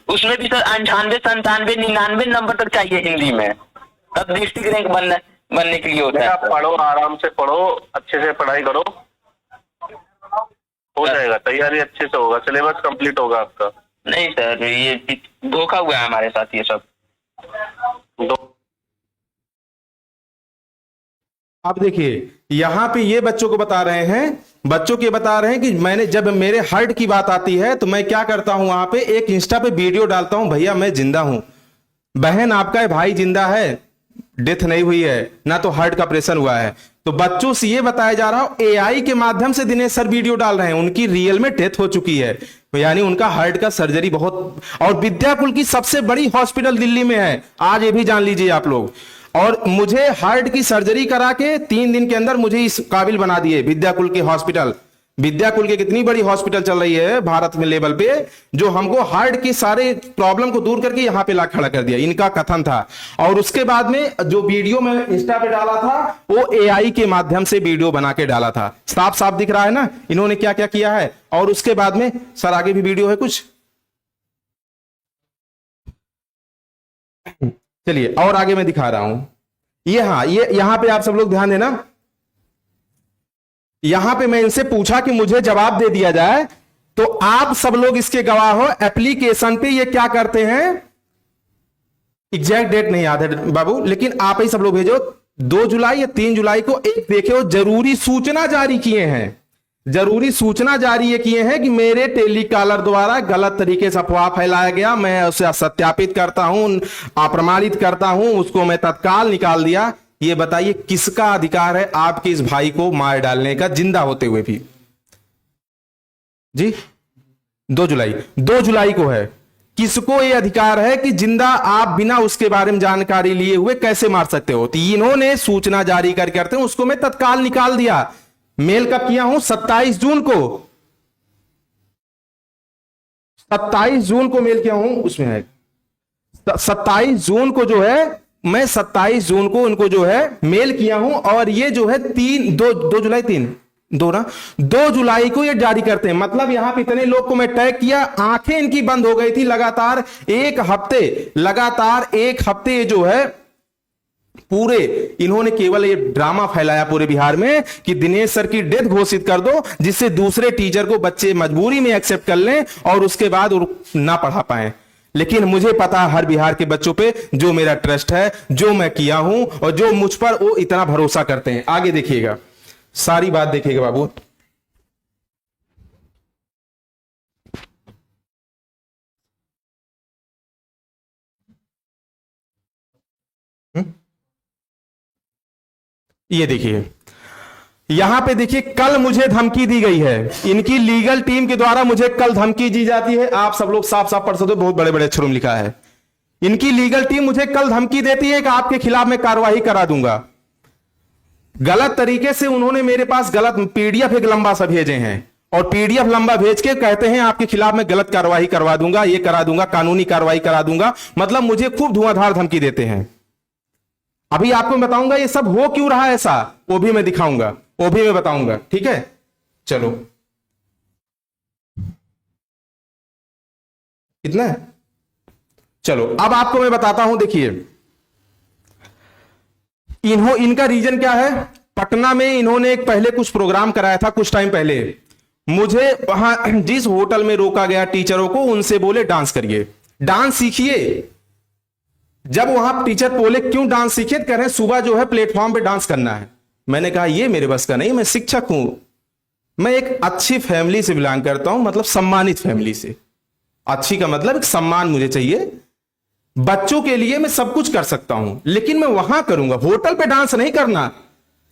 उसमें भी सर 98, 97, 99 नंबर तक चाहिए हिंदी में, तब डिस्ट्रिक्ट रैंक बनने के लिए होता है। आप पढ़ो, आराम से पढ़ो, अच्छे से पढ़ाई करो, हो जाएगा, तैयारी अच्छे से होगा, सिलेबस कंप्लीट होगा आपका। नहीं सर, ये धोखा हुआ है हमारे साथ ये सब। अब देखिए यहां पे ये बच्चों को बता रहे हैं कि मैंने, जब मेरे हार्ट की बात आती है तो मैं क्या करता हूं, वहां पे एक इंस्टा पे वीडियो डालता हूं, भैया मैं जिंदा हूं, बहन आपका भाई जिंदा है, डेथ नहीं हुई है, ना तो हार्ट का ऑपरेशन हुआ है। तो बच्चों से ये बताया जा रहा हो एआई के माध्यम से दिनेश सर वीडियो डाल रहे हैं, उनकी रियल में डेथ हो चुकी है, यानी उनका हार्ट का सर्जरी बहुत, और विद्याकुल की सबसे बड़ी हॉस्पिटल दिल्ली में है, आज ये भी जान लीजिए आप लोग। और मुझे हार्ट की सर्जरी करा के 3 दिन के अंदर मुझे इस काबिल बना दिए विद्याकुल के हॉस्पिटल। विद्याकुल की कितनी बड़ी हॉस्पिटल चल रही है भारत में लेवल पे, जो हमको हार्ट की सारे प्रॉब्लम को दूर करके यहां पे ला खड़ा कर दिया, इनका कथन था। और उसके बाद में जो वीडियो में इंस्टा पे डाला था वो एआई के माध्यम से वीडियो बना के डाला था। साफ साफ दिख रहा है ना इन्होंने क्या क्या किया है। और उसके बाद में सर आगे भी वीडियो है कुछ, चलिए और आगे मैं दिखा रहा हूं। ये हाँ, ये यहां पे आप सब लोग ध्यान देना, यहां पे मैं इनसे पूछा कि मुझे जवाब दे दिया जाए, तो आप सब लोग इसके गवाह हो। एप्लीकेशन पे ये क्या करते हैं, एग्जैक्ट डेट नहीं याद है बाबू, लेकिन आप ही सब लोग भेजो, 2 जुलाई या 3 जुलाई को एक देखे जरूरी सूचना जारी किए हैं, जरूरी सूचना जारी ये किए हैं कि मेरे टेलीकॉलर द्वारा गलत तरीके से अफवाह फैलाया गया, मैं उसे सत्यापित करता हूं, अप्रमाणित करता हूं, उसको मैं तत्काल निकाल दिया। ये बताइए किसका अधिकार है आपके इस भाई को मार डालने का, जिंदा होते हुए भी? जी 2 जुलाई को है। किसको ये अधिकार है कि जिंदा आप बिना उसके बारे में जानकारी लिए हुए कैसे मार सकते हो? तो इन्होंने सूचना जारी करते हैं, उसको मैं तत्काल निकाल दिया। मेल कब किया हूं? 27 जून को, 27 जून को मेल किया हूं, उसमें है 27 जून को जो है, मैं 27 जून को उनको जो है मेल किया हूं। और ये जो है 2 जुलाई 3 दो ना, 2 जुलाई को ये जारी करते हैं। मतलब यहां पे इतने लोग को मैं टैग किया, आंखें इनकी बंद हो गई थी लगातार 1 हफ्ते जो है पूरे इन्होंने केवल ये ड्रामा फैलाया पूरे बिहार में कि दिनेश सर की डेथ घोषित कर दो, जिससे दूसरे टीचर को बच्चे मजबूरी में एक्सेप्ट कर लें और उसके बाद ना पढ़ा पाए। लेकिन मुझे पता है हर बिहार के बच्चों पे जो मेरा ट्रस्ट है, जो मैं किया हूं और जो मुझ पर वो इतना भरोसा करते हैं। आगे देखिएगा, सारी बात देखिएगा बाबू। ये देखिए, यहां पे देखिए, कल मुझे धमकी दी गई है, इनकी लीगल टीम के द्वारा मुझे कल धमकी दी जाती है। आप सब लोग साफ साफ पढ़ सकते हो, बहुत बड़े बड़े अक्षरों में लिखा है। इनकी लीगल टीम मुझे कल धमकी देती है कि आपके खिलाफ मैं कार्रवाई करा दूंगा। गलत तरीके से उन्होंने मेरे पास गलत पीडीएफ एक लंबा सा भेजे हैं और पीडीएफ लंबा भेज के कहते हैं आपके खिलाफ मैं गलत कार्रवाई करवा दूंगा, ये करा दूंगा, कानूनी कार्रवाई करा दूंगा। मतलब मुझे खूब धुआंधार धमकी देते हैं। अभी आपको बताऊंगा ये सब हो क्यों रहा है ऐसा, वो भी मैं दिखाऊंगा, वो भी मैं बताऊंगा। ठीक है, चलो इतना है। चलो अब आपको मैं बताता हूं। देखिए इनका रीजन क्या है। पटना में इन्होंने एक पहले कुछ प्रोग्राम कराया था कुछ टाइम पहले। मुझे वहां जिस होटल में रोका गया टीचरों को, उनसे बोले डांस करिए, डांस सीखिए। जब वहां टीचर बोले क्यों डांस सीखिए, कह रहे हैं सुबह जो है प्लेटफॉर्म पे डांस करना है। मैंने कहा ये मेरे बस का नहीं, मैं शिक्षक हूं, मैं एक अच्छी फैमिली से बिलोंग करता हूं, मतलब सम्मानित फैमिली से। अच्छी का मतलब एक सम्मान मुझे चाहिए। बच्चों के लिए मैं सब कुछ कर सकता हूं, लेकिन मैं वहां करूंगा, होटल पे डांस नहीं करना।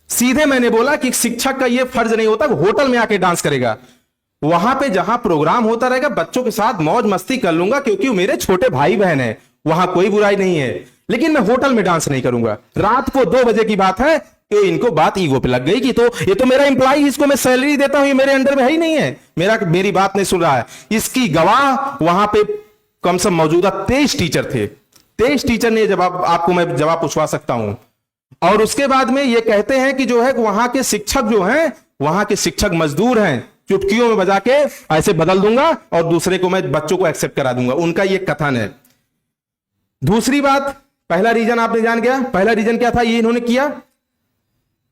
सीधे मैंने बोला कि शिक्षक का यह फर्ज नहीं होता होटल में आके डांस करेगा। वहां पे जहां प्रोग्राम होता रहेगा बच्चों के साथ मौज मस्ती कर लूंगा, क्योंकि मेरे छोटे भाई बहन है, वहां कोई बुराई नहीं है, लेकिन मैं होटल में डांस नहीं करूंगा। रात को 2 बजे की बात है तो इनको बात ईगो पे लग गई कि तो ये तो मेरा एम्प्लॉय, इसको मैं सैलरी देता हूं, ये मेरे अंडर में है ही नहीं है, मेरी बात नहीं सुन रहा है। इसकी गवाह वहां पे कम से कम मौजूदा 23 टीचर थे। 23 टीचर ने जवाब, आपको मैं जवाब पूछवा सकता हूं। और उसके बाद में ये कहते हैं कि जो है वहां के शिक्षक जो हैं, वहां के शिक्षक मजदूर हैं, चुटकियों में बजा के ऐसे बदल दूंगा और दूसरे को मैं बच्चों को एक्सेप्ट करा दूंगा। उनका ये कथन है। दूसरी बात, पहला रीजन आपने जान गया, पहला रीजन क्या था, ये इन्होंने किया।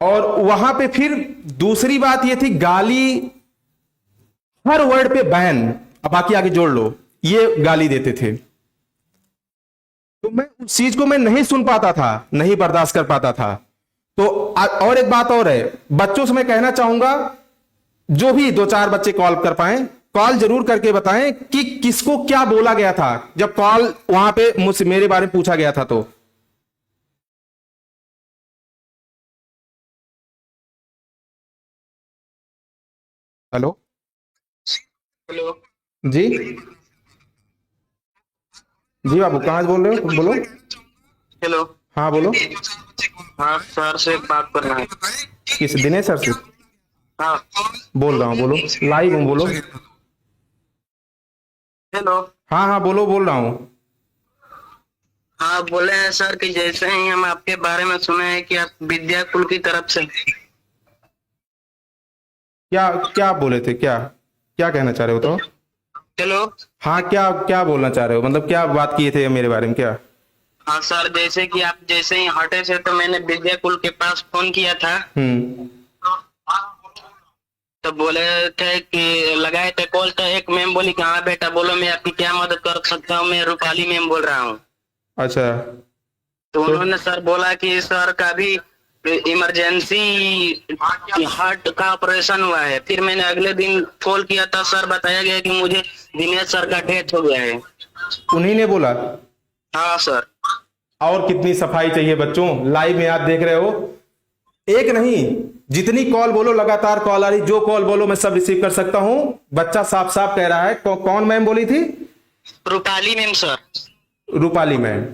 और वहां पे फिर दूसरी बात ये थी गाली, हर वर्ड पे बैन, अब बाकी आगे जोड़ लो, ये गाली देते थे। तो मैं उस चीज को मैं नहीं सुन पाता था, नहीं बर्दाश्त कर पाता था। तो और एक बात और है, बच्चों से मैं कहना चाहूंगा, जो भी 2-4 बच्चे कॉल कर पाए, कॉल जरूर करके बताएं कि किसको क्या बोला गया था जब कॉल वहां पे मुझसे मेरे बारे में पूछा गया था। तो हेलो हेलो जी, जी बाबू कहां से बोल रहे हो, बोलो। हेलो, हाँ बोलो। हाँ सर से बात करना है। किस, दिनेश सर से हाँ बोल रहा हूँ, बोलो, लाइव हूँ, बोलो। हेलो, हाँ हाँ बोलो, बोल रहा हूँ। हाँ बोले हैं सर कि जैसे ही हम आपके बारे में सुने हैं कि आप विद्याकुल की तरफ से, क्या क्या बोले थे, क्या क्या कहना चाह रहे हो तो? हेलो, हाँ क्या क्या बोलना चाह रहे हो, मतलब क्या बात किए थे मेरे बारे में, क्या? हाँ सर, जैसे कि आप जैसे ही हटे से तो मैंने विद्याकुल के पास फोन किया था, तो बोले थे कि लगाए थे कॉल, तो एक मैम बोली कि हाँ बेटा बोलो मैं आपकी क्या मदद कर सकता हूँ, मैं रूपाली मैम बोल रहा हूँ। अच्छा, तो उन्होंने सर बोला कि सर का भी इमरजेंसी हार्ट का ऑपरेशन हुआ है। फिर मैंने अगले दिन कॉल किया था, सर बताया गया कि मुझे दिनेश सर का डेथ हो गया है। उन्हीं ने बोला? हाँ सर। और कितनी सफाई चाहिए बच्चों, लाइव में आप देख रहे हो, एक नहीं जितनी कॉल बोलो, लगातार कॉल आ रही, जो कॉल बोलो मैं सब रिसीव कर सकता हूं। बच्चा साफ साफ कह रहा है। कौन मैम बोली थी? Rupali ma'am sir. Rupali ma'am,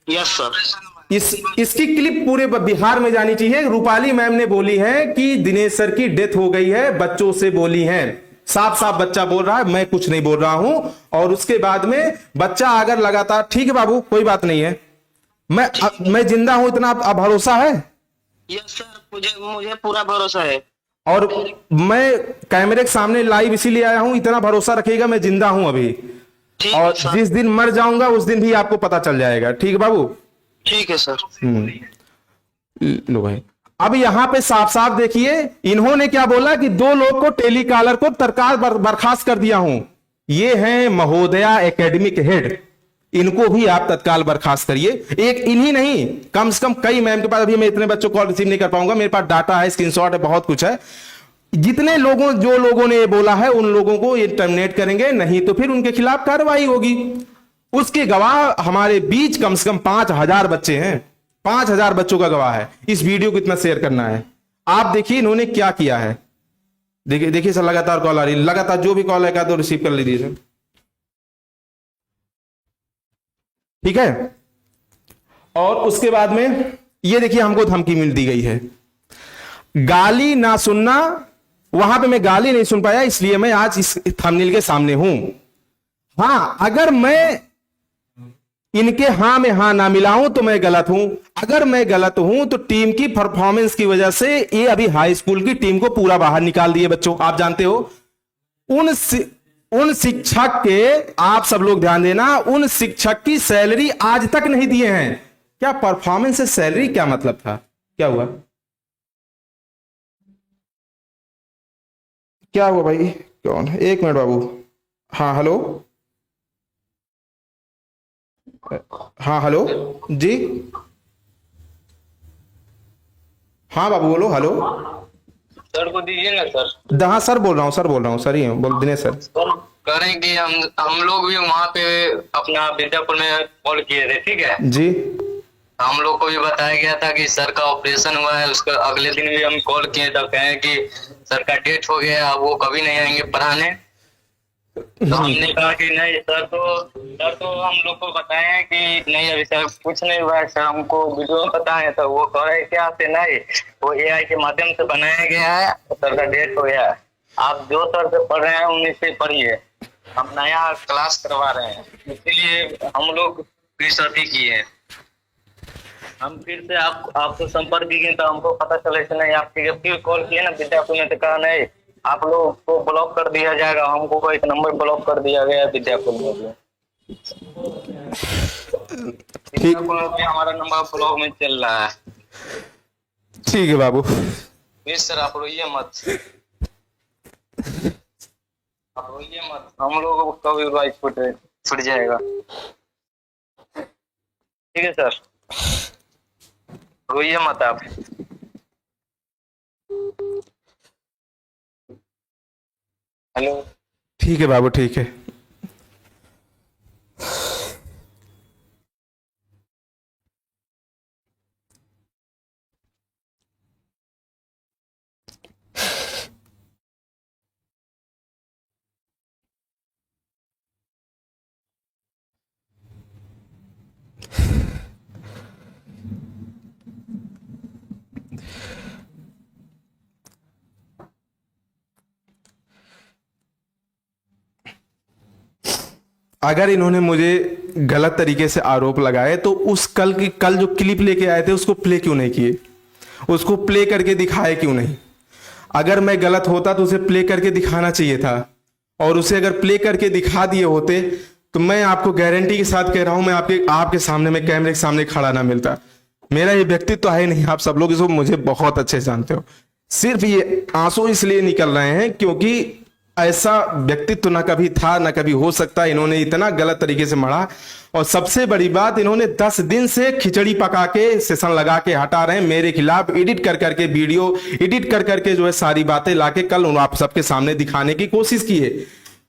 yes sir. इसकी क्लिप पूरे बिहार में जानी चाहिए। रूपाली मैम ने बोली है कि दिनेश सर की डेथ हो गई है, बच्चों से बोली है, साफ साफ बच्चा बोल रहा है, मैं कुछ नहीं बोल रहा हूं। और उसके बाद में बच्चा अगर लगातार, ठीक है बाबू कोई बात नहीं है, मैं जिंदा हूं, इतना भरोसा है? यस सर, मुझे पूरा भरोसा है। और मैं कैमरे के सामने लाइव इसीलिए आया हूं, इतना भरोसा रखिएगा मैं जिंदा हूं अभी, ठीक और है सर, जिस दिन मर जाऊंगा उस दिन भी आपको पता चल जाएगा। ठीक है बाबू? ठीक है सर। लो भाई, अब यहां पे साफ साफ देखिए इन्होंने क्या बोला कि 2 लोग को टेलीकॉलर को तत्काल बर्खास्त कर दिया हूं। ये हैं महोदया एकेडमिक हेड, इनको भी आप तत्काल बर्खास्त करिए। एक इन्हीं नहीं, कम से कम कई मैम के पास, अभी मैं इतने बच्चों को कॉल रिसीव नहीं कर पाऊंगा, मेरे पास डाटा है, स्क्रीनशॉट है, बहुत कुछ है। जितने लोगों, जो लोगों ने ये बोला है उन लोगों को ये टर्मिनेट करेंगे, नहीं तो फिर उनके खिलाफ कार्रवाई होगी। उसके गवाह हमारे बीच कम से कम 5000 बच्चे हैं, 5000 बच्चों का गवाह है। इस वीडियो को इतना शेयर करना है। आप देखिए इन्होंने क्या किया है। देखिए देखिए सर, लगातार कॉल आ रही है, लगातार जो भी कॉल आएगा तो रिसीव कर लीजिए सर। ठीक है, और उसके बाद में ये देखिए हमको धमकी मिल दी गई है, गाली ना सुनना। वहां पे मैं गाली नहीं सुन पाया, इसलिए मैं आज इस थंबनेल के सामने हूं। हां, अगर मैं इनके हां में हां ना मिलाऊं तो मैं गलत हूं। अगर मैं गलत हूं तो टीम की परफॉर्मेंस की वजह से ये अभी हाई स्कूल की टीम को पूरा बाहर निकाल दिए बच्चों। आप जानते हो उन शिक्षक के, आप सब लोग ध्यान देना, उन शिक्षक की सैलरी आज तक नहीं दिए हैं। क्या परफॉर्मेंस से सैलरी क्या मतलब था? क्या हुआ? क्या हुआ भाई? कौन? एक मिनट बाबू। हाँ हेलो, हाँ हेलो जी, हाँ बाबू बोलो। हेलो सर को दीजिए ना सर। हाँ सर बोल रहा हूँ, सर बोल रहा हूँ, सर ही हूँ, बोल दिनेश सर। कह रहे हैं कि हम लोग भी वहाँ पे अपना विद्यापुर में कॉल किए थे, ठीक है जी। हम लोग को भी बताया गया था कि सर का ऑपरेशन हुआ है। उसका अगले दिन भी हम कॉल किए तब कहे कि सर का डेथ हो गया, अब वो कभी नहीं आएंगे पढ़ाने। तो हमने कहा कि नहीं सर, तो हम लोग को बताए हैं कि नहीं अभी सर कुछ नहीं हुआ है सर, हमको वीडियो बताए तो वो कह रहे क्या से नहीं, वो AI के माध्यम से बनाया गया है, सर का डेथ हो गया है। आप जो सर से पढ़ रहे हैं उन्हीं से पढ़िए, हम नया क्लास करवा रहे हैं, इसीलिए हम लोग फिर सर्दी किए हैं। हम फिर से आपको संपर्क किए तो हमको पता चले कि नहीं, आपके फिर कॉल किए ना विद्यापुर में तो कहा नहीं आप लोग को ब्लॉक कर दिया जाएगा। हमको एक नंबर ब्लॉक कर दिया गया विद्यापुर में, विद्यापुर में हमारा नंबर ब्लॉक में चल रहा है। ठीक है बाबू। प्लीज सर आप रोइए मत, आप रोइए मत, हम लोगों को कभी वाइस फुट जाएगा। ठीक है सर, रोइए मत आप। हेलो, ठीक है बाबू, ठीक है। अगर इन्होंने मुझे गलत तरीके से आरोप लगाए तो उस कल जो क्लिप लेके आए थे उसको प्ले क्यों नहीं किए? उसको प्ले करके दिखाए क्यों नहीं? अगर मैं गलत होता तो उसे प्ले करके दिखाना चाहिए था, और उसे अगर प्ले करके दिखा दिए होते तो मैं आपको गारंटी के साथ कह रहा हूं, मैं आपके सामने, मैं कैमरे के सामने खड़ा ना मिलता। मेरा ये व्यक्तित्व तो है नहीं, आप सब लोग इसको मुझे बहुत अच्छे से जानते हो। सिर्फ ये आंसू इसलिए निकल रहे हैं क्योंकि ऐसा व्यक्तित्व ना कभी था ना कभी हो सकता। इन्होंने इतना गलत तरीके से मढ़ा, और सबसे बड़ी बात इन्होंने 10 दिन से खिचड़ी पका के सेशन लगा के हटा रहे हैं मेरे खिलाफ, एडिट कर करके, वीडियो एडिट कर करके जो है सारी बातें लाके कल आप सबके सामने दिखाने की कोशिश की है।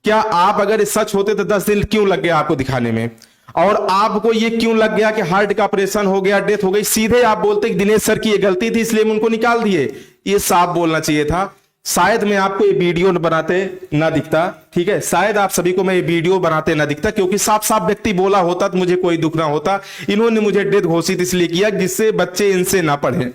क्या आप अगर सच होते तो 10 दिन क्यों लग गया आपको दिखाने में? और आपको ये क्यों लग गया कि हार्ट का ऑपरेशन हो गया, डेथ हो गई? सीधे आप बोलते कि दिनेश सर की ये गलती थी इसलिए उनको निकाल दिए। ये साफ बोलना चाहिए था। शायद मैं आपको ये वीडियो बनाते ना दिखता, ठीक है, शायद आप सभी को मैं ये वीडियो बनाते ना दिखता, क्योंकि साफ साफ व्यक्ति बोला होता तो मुझे कोई दुख ना होता। इन्होंने मुझे डेथ घोषित इसलिए किया जिससे बच्चे इनसे ना पढ़ें,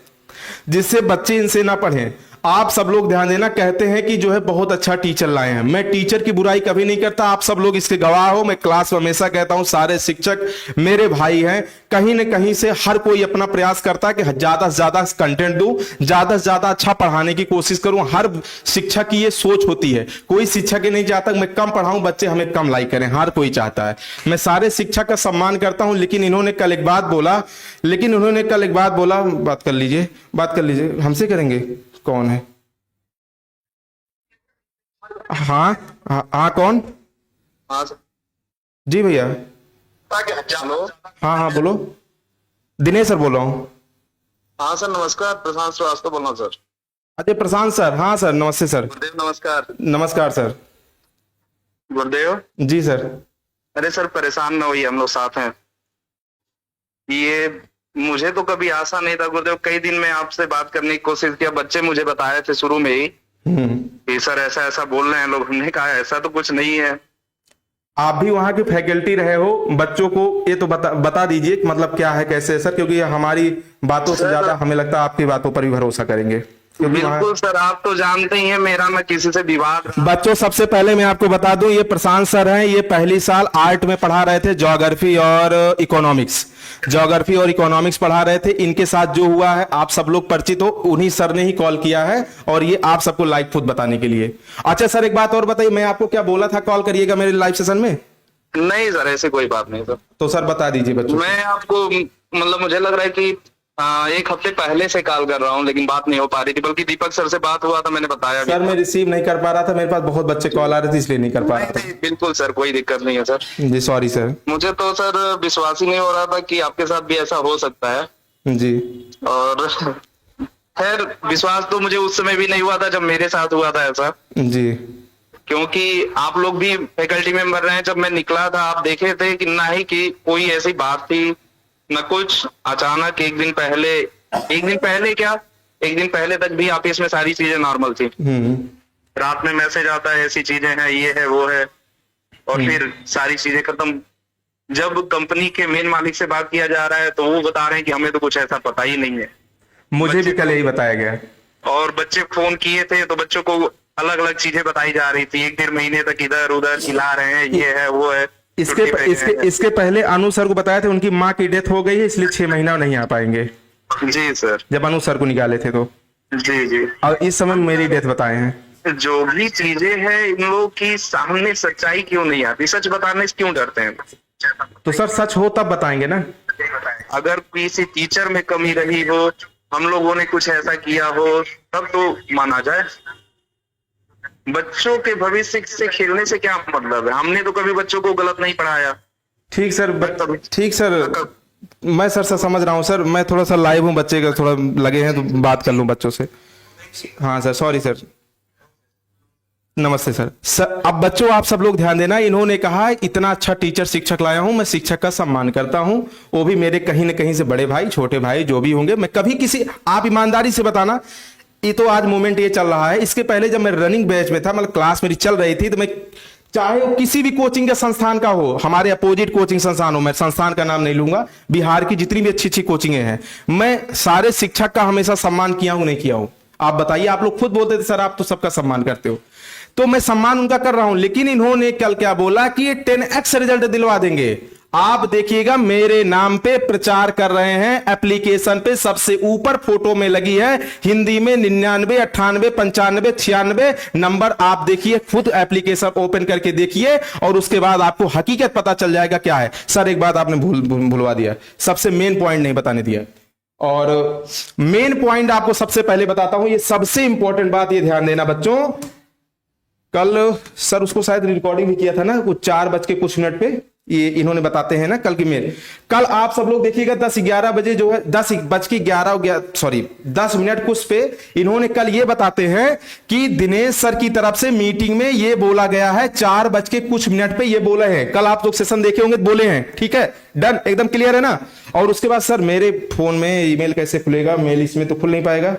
जिससे बच्चे इनसे ना पढ़ें। आप सब लोग ध्यान देना, कहते हैं कि जो है बहुत अच्छा टीचर लाए हैं। मैं टीचर की बुराई कभी नहीं करता, आप सब लोग इसके गवाह हो। मैं क्लास में हमेशा कहता हूं सारे शिक्षक मेरे भाई हैं। कहीं न कहीं से हर कोई अपना प्रयास करता है कि ज्यादा से ज्यादा कंटेंट दूं, ज्यादा से ज्यादा अच्छा पढ़ाने की कोशिश करूं। हर शिक्षक की ये सोच होती है, कोई शिक्षक ही नहीं चाहता मैं कम पढ़ाऊं, बच्चे हमें कम लाइक करें, हर कोई चाहता है। मैं सारे शिक्षक का सम्मान करता हूं, लेकिन इन्होंने कल एक बात बोला, बात कर लीजिए, हमसे करेंगे, कौन है? हाँ कौन? हाँ सर। जी भैया। हेलो। हाँ बोलो। दिनेश सर बोल रहा हूँ। हाँ सर नमस्कार, प्रशांत श्रीवास्तव बोल रहा हूँ सर। अजय प्रशांत सर। हाँ सर, नमस्ते सर। गुरुदेव नमस्कार। नमस्कार सर। गुरुदेव। जी सर। अरे सर परेशान न होइए, हम लोग साथ हैं। ये मुझे तो कभी आशा नहीं था गुरुदेव, कई दिन में आपसे बात करने की कोशिश किया, बच्चे मुझे बताए थे शुरू में ही कि सर ऐसा ऐसा बोल रहे हैं लोग। हमने कहा ऐसा तो कुछ नहीं है। आप भी वहां के फैकल्टी रहे हो, बच्चों को ये तो बता दीजिए मतलब क्या है कैसे है सर, क्योंकि हमारी बातों से ज्यादा हमें लगता है आपकी बातों पर भी भरोसा करेंगे। बिल्कुल सर, आप तो जानते ही हैं मेरा न किसी से विवाद। बच्चों सबसे पहले मैं आपको बता दूं, ये प्रशांत सर हैं, ये पहली साल आर्ट में पढ़ा रहे थे, ज्योग्राफी और इकोनॉमिक्स पढ़ा रहे थे। इनके साथ जो हुआ है आप सब लोग परिचित हो, उन्हीं सर ने ही कॉल किया है और ये आप सबको लाइव खुद बताने के लिए। अच्छा सर एक बात और बताइए, मैं आपको क्या बोला था कॉल करिएगा मेरे लाइव सेशन में? नहीं सर ऐसे कोई बात नहीं सर। तो सर बता दीजिए बच्चों। मैं आपको मतलब मुझे लग रहा है कि एक हफ्ते पहले से कॉल कर रहा हूँ लेकिन बात नहीं हो पा रही थी, बल्कि दीपक सर से बात हुआ था, मैंने बताया सर मैं रिसीव नहीं कर पा रहा था, मेरे पास बहुत बच्चे कॉल आ रहे थे इसलिए नहीं कर पा रहा था। बिल्कुल सर, कोई दिक्कत नहीं है सर। जी सॉरी सर। मुझे तो सर विश्वास ही नहीं हो रहा था कि आपके साथ भी ऐसा हो सकता है जी। और खैर विश्वास तो मुझे उस समय भी नहीं हुआ था जब मेरे साथ हुआ था ऐसा जी, क्योंकि आप लोग भी फैकल्टी मेंबर रहे हैं। जब मैं निकला था आप देखे थे कि ना ही कि कोई ऐसी बात थी न कुछ। अचानक एक दिन पहले तक भी ऑफिस में सारी चीजें नॉर्मल थी। रात में मैसेज आता है ऐसी चीजें हैं, ये है वो है, और फिर सारी चीजें खत्म। जब कंपनी के मेन मालिक से बात किया जा रहा है तो वो बता रहे हैं कि हमें तो कुछ ऐसा पता ही नहीं है। मुझे भी कल यही बताया गया। और बच्चे फोन किए थे तो बच्चों को अलग अलग चीजें बताई जा रही थी, 1-1.5 महीने तक इधर उधर चिल्ला रहे हैं, ये है वो है। इसके पहले अनु सर को बताया था उनकी माँ की डेथ हो गई है इसलिए 6 महीना नहीं आ पाएंगे। जी सर। जब अनु सर को निकाले थे तो जी। और इस समय मेरी डेथ बताए हैं। जो भी चीजें हैं इन लोग की सामने सच्चाई क्यों नहीं आती, सच बताने से क्यों डरते हैं? तो सर सच हो तब बताएंगे ना। अगर किसी टीचर में कमी रही हो, हम लोगों ने कुछ ऐसा किया हो, तब तो माना जाए। बच्चों के भविष्य से खेलने से क्या मतलब है? हमने तो कभी बच्चों को गलत नहीं पढ़ाया। ठीक सर, मैं सर समझ रहा हूँ सर, मैं थोड़ा सा लाइव हूँ, बच्चे का थोड़ा लगे हैं तो बात कर लूँ बच्चों से। हाँ सर सॉरी सर। नमस्ते सर। अब बच्चों आप सब लोग ध्यान देना, इन्होंने कहा इतना अच्छा टीचर शिक्षक लाया हूं, मैं शिक्षक का सम्मान करता हूं, वो भी मेरे कहीं ना कहीं से बड़े भाई छोटे भाई जो भी होंगे। मैं कभी किसी, आप ईमानदारी से बताना, ये तो आज मोमेंट ये चल रहा है, इसके पहले जब मैं रनिंग बैच में था, मतलब क्लास मेरी चल रही थी, तो मैं चाहे वो किसी भी कोचिंग के संस्थान का हो, हमारे अपोजिट कोचिंग संस्थान हो, मैं संस्थान का नाम नहीं लूंगा, बिहार की जितनी भी अच्छी अच्छी कोचिंगें हैं, मैं सारे शिक्षक का हमेशा सम्मान किया हूं नहीं किया हूं? आप बताइए, आप लोग खुद बोलते थे सर आप तो सबका सम्मान करते हो, तो मैं सम्मान उनका कर रहा हूं। लेकिन इन्होंने कल क्या बोला कि ये 10x रिजल्ट दिलवा देंगे। आप देखिएगा मेरे नाम पे प्रचार कर रहे हैं, एप्लीकेशन पे सबसे ऊपर फोटो में लगी है हिंदी में 99, 98, 95, 96 नंबर। आप देखिए खुद एप्लीकेशन ओपन करके देखिए और उसके बाद आपको हकीकत पता चल जाएगा क्या है। सर एक बात आपने भूलवा दिया, सबसे मेन पॉइंट नहीं बताने दिया, और मेन पॉइंट आपको सबसे पहले बताता हूं, ये सबसे इंपॉर्टेंट बात, ये ध्यान देना बच्चों। कल सर उसको शायद रिकॉर्डिंग भी किया था ना, कुछ 4:00 पे ये इन्होंने बताते हैं ना कल की मेल। कल आप सब लोग देखिएगा 10-11 बजे जो है 10 मिनट कुछ पे इन्होंने कल ये बताते हैं कि दिनेश सर की तरफ से मीटिंग में ये बोला गया है 4:00 पे ये बोले हैं। कल आप लोग सेशन देखे होंगे, बोले हैं, ठीक है, डन, एकदम क्लियर है ना। और उसके बाद सर मेरे फोन में ईमेल कैसे खुलेगा, मेल इसमें तो खुल नहीं पाएगा,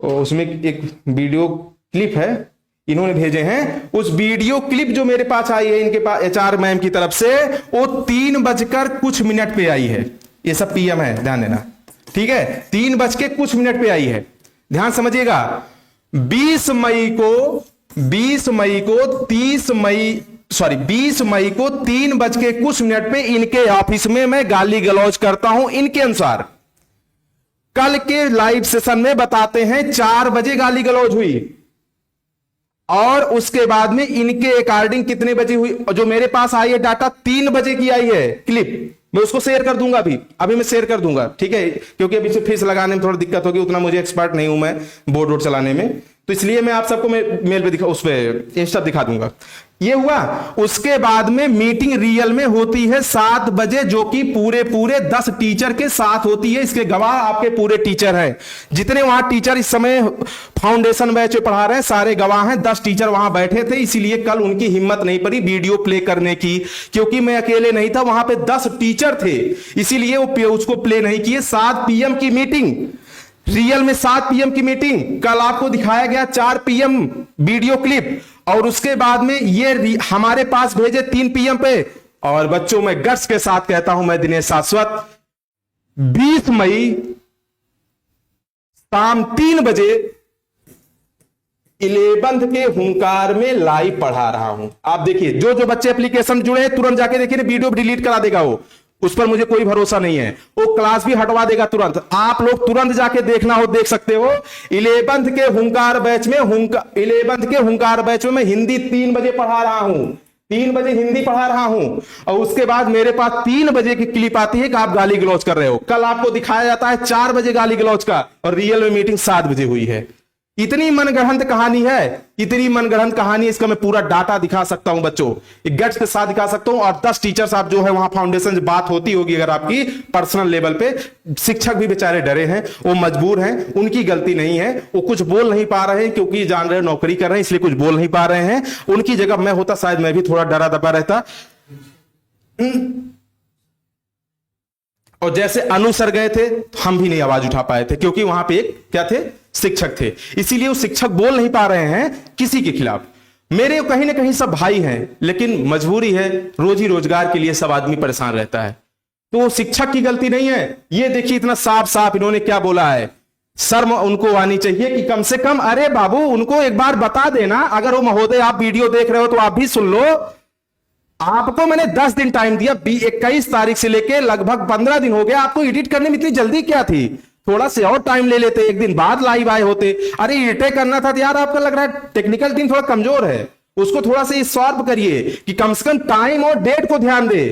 और उसमें एक वीडियो क्लिप है इन्होंने भेजे हैं, उस वीडियो क्लिप जो मेरे पास आई है इनके पास HR मैम की तरफ से, वो 3:00 पे आई है। ये सब PM है, ध्यान देना, ठीक है, 3:00 पे आई है। ध्यान समझिएगा, 20 मई को 20 मई को 3:कुछ पे इनके ऑफिस में मैं गाली गलौज करता हूं इनके अनुसार। कल के लाइव सेशन में बताते हैं 4 बजे गाली गलौज हुई, और उसके बाद में इनके अकॉर्डिंग कितने बजे हुई, जो मेरे पास आई है डाटा 3 बजे की आई है क्लिप, मैं उसको शेयर कर दूंगा अभी मैं शेयर कर दूंगा, ठीक है, क्योंकि अभी से फीस लगाने में थोड़ा दिक्कत होगी, उतना मुझे एक्सपर्ट नहीं हूं मैं बोर्ड चलाने में, तो इसलिए मैं आप सबको मेल पे उस पे इंस्टा दिखा दूंगा। ये हुआ। उसके बाद में मीटिंग रियल में होती है 7 बजे, जो कि पूरे 10 टीचर के साथ होती है। इसके गवाह आपके पूरे टीचर हैं, जितने वहां टीचर इस समय फाउंडेशन बैच में पढ़ा रहे हैं सारे गवाह हैं। 10 टीचर वहां बैठे थे, इसीलिए कल उनकी हिम्मत नहीं पड़ी वीडियो प्ले करने की, क्योंकि मैं अकेले नहीं था, वहां पे 10 टीचर थे, इसीलिए वो उसको प्ले नहीं किए। 7 PM की मीटिंग, रियल में 7 PM की मीटिंग, कल आपको दिखाया गया 4 PM वीडियो क्लिप, और उसके बाद में ये हमारे पास भेजे 3 PM पे। और बच्चों, मैं गट्स के साथ कहता हूं, मैं दिनेश शाश्वत 20 मई शाम 3 बजे 11th के हुंकार में लाइव पढ़ा रहा हूं। आप देखिए, जो बच्चे एप्लीकेशन जुड़े हैं तुरंत जाके देखिए, वीडियो डिलीट करा देगा वो, उस पर मुझे कोई भरोसा नहीं है, वो क्लास भी हटवा देगा तुरंत। आप लोग तुरंत जाके देखना हो देख सकते हो। 11th के हुंकार बैच में 11th के हुंकार बैच में मैं हिंदी 3 बजे पढ़ा रहा हूं, 3 बजे हिंदी पढ़ा रहा हूं, और उसके बाद मेरे पास 3 बजे की क्लिप आती है कि आप गाली गलौज कर रहे हो। कल आपको दिखाया जाता है 4 बजे गाली गलौज का, और रियल में मीटिंग 7 बजे हुई है। इतनी मनगढ़ंत कहानी है, इतनी मनगढ़ंत कहानी, इसका मैं पूरा डाटा दिखा सकता हूं बच्चों, गट्स के साथ दिखा सकता हूं। और 10 टीचर्स आप जो है वहां फाउंडेशन बात होती होगी अगर आपकी पर्सनल लेवल पे, शिक्षक भी बेचारे डरे हैं, वो मजबूर हैं, उनकी गलती नहीं है, वो कुछ बोल नहीं पा रहे हैं क्योंकि जान रहे नौकरी कर रहे हैं, इसलिए कुछ बोल नहीं पा रहे हैं। उनकी जगह मैं होता शायद मैं भी थोड़ा डरा दबा रहता। और जैसे अनु सर गए थे, हम भी नहीं आवाज उठा पाए थे, क्योंकि वहां पे एक क्या थे, शिक्षक थे, इसीलिए वो शिक्षक बोल नहीं पा रहे हैं किसी के खिलाफ। मेरे कहीं ना कहीं सब भाई हैं, लेकिन मजबूरी है, रोजी रोजगार के लिए सब आदमी परेशान रहता है, तो वो शिक्षक की गलती नहीं है। ये देखिए इतना साफ साफ इन्होंने क्या बोला है, शर्म उनको आनी चाहिए कि कम से कम, अरे बाबू उनको एक बार बता देना। अगर वो महोदय आप वीडियो देख रहे हो तो आप भी सुन लो। आपको मैंने 10 दिन टाइम दिया, 21 तारीख से लेके लगभग 15 दिन हो गया, आपको एडिट करने में इतनी जल्दी क्या थी? थोड़ा से और टाइम ले लेते, एक दिन बाद लाइव आए होते। अरे एडिट करना था तो यार, आपका लग रहा है टेक्निकल टीम थोड़ा कमजोर है, उसको थोड़ा से सॉल्व करिए कि कम से कम टाइम और डेट को ध्यान दे,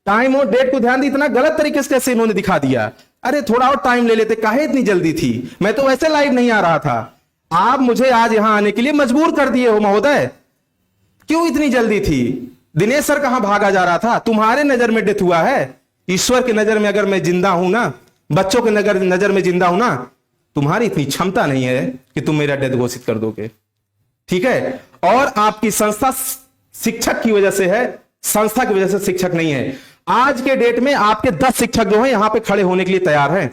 टाइम और डेट को ध्यान दे। इतना गलत तरीके से कैसे इन्होंने दिखा दिया? अरे थोड़ा और टाइम ले लेते, काहे इतनी जल्दी थी? मैं तो वैसे लाइव नहीं आ रहा था, आप मुझे आज यहां आने के लिए मजबूर कर दिए हो महोदय। क्यों इतनी जल्दी थी? दिनेश सर कहां भागा जा रहा था? तुम्हारे नजर में डेथ हुआ है, ईश्वर की नजर में अगर मैं जिंदा हूं ना, बच्चों के नजर में जिंदा हूं ना, तुम्हारी इतनी क्षमता नहीं है कि तुम मेरा डेथ घोषित कर दोगे, ठीक है? और आपकी संस्था शिक्षक की वजह से है, संस्था की वजह से शिक्षक नहीं है। आज के डेट में आपके 10 शिक्षक जो हैं यहां पे खड़े होने के लिए तैयार हैं।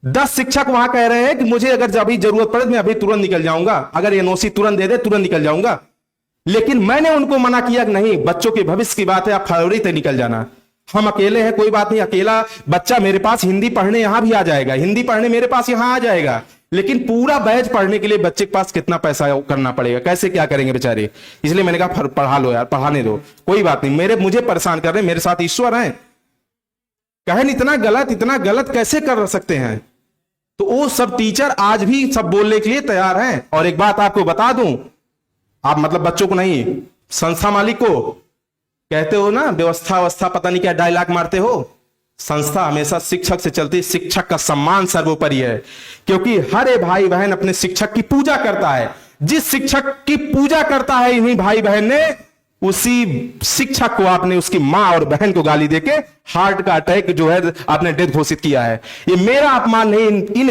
10 शिक्षक वहां कह रहे हैं कि मुझे अगर जब भी जरूरत पड़े मैं अभी तुरंत निकल जाऊंगा, अगर एनओसी तुरंत दे दे तुरंत निकल जाऊंगा। लेकिन मैंने उनको मना किया कि नहीं, बच्चों के भविष्य की बात है, आप फरवरी तक निकल जाना, हम अकेले हैं, कोई बात नहीं, अकेला बच्चा मेरे पास हिंदी पढ़ने यहां भी आ जाएगा, हिंदी पढ़ने मेरे पास यहां आ जाएगा। लेकिन पूरा बैच पढ़ने के लिए बच्चे के पास कितना पैसा करना पड़ेगा, कैसे क्या करेंगे बेचारे? इसलिए मैंने कहा पढ़ा लो यार, पढ़ाने दो, कोई बात नहीं, मुझे परेशान कर रहे हैं, मेरे साथ ईश्वर हैं। कहें इतना गलत कैसे कर सकते हैं? तो वो सब टीचर आज भी सब बोलने के लिए तैयार हैं। और एक बात आपको बता दूं, आप मतलब बच्चों को नहीं, संस्था मालिक को कहते हो ना, व्यवस्था पता नहीं क्या डायलॉग मारते हो। संस्था हमेशा शिक्षक से चलती, शिक्षक का सम्मान सर्वोपरि है, क्योंकि हर भाई बहन अपने शिक्षक की पूजा करता है। जिस शिक्षक की पूजा करता है इन्हीं भाई बहन ने, उसी शिक्षक को आपने उसकी मां और बहन को गाली देके हार्ट का अटैक जो है आपने डेथ घोषित किया है। ये मेरा अपमान नहीं, इन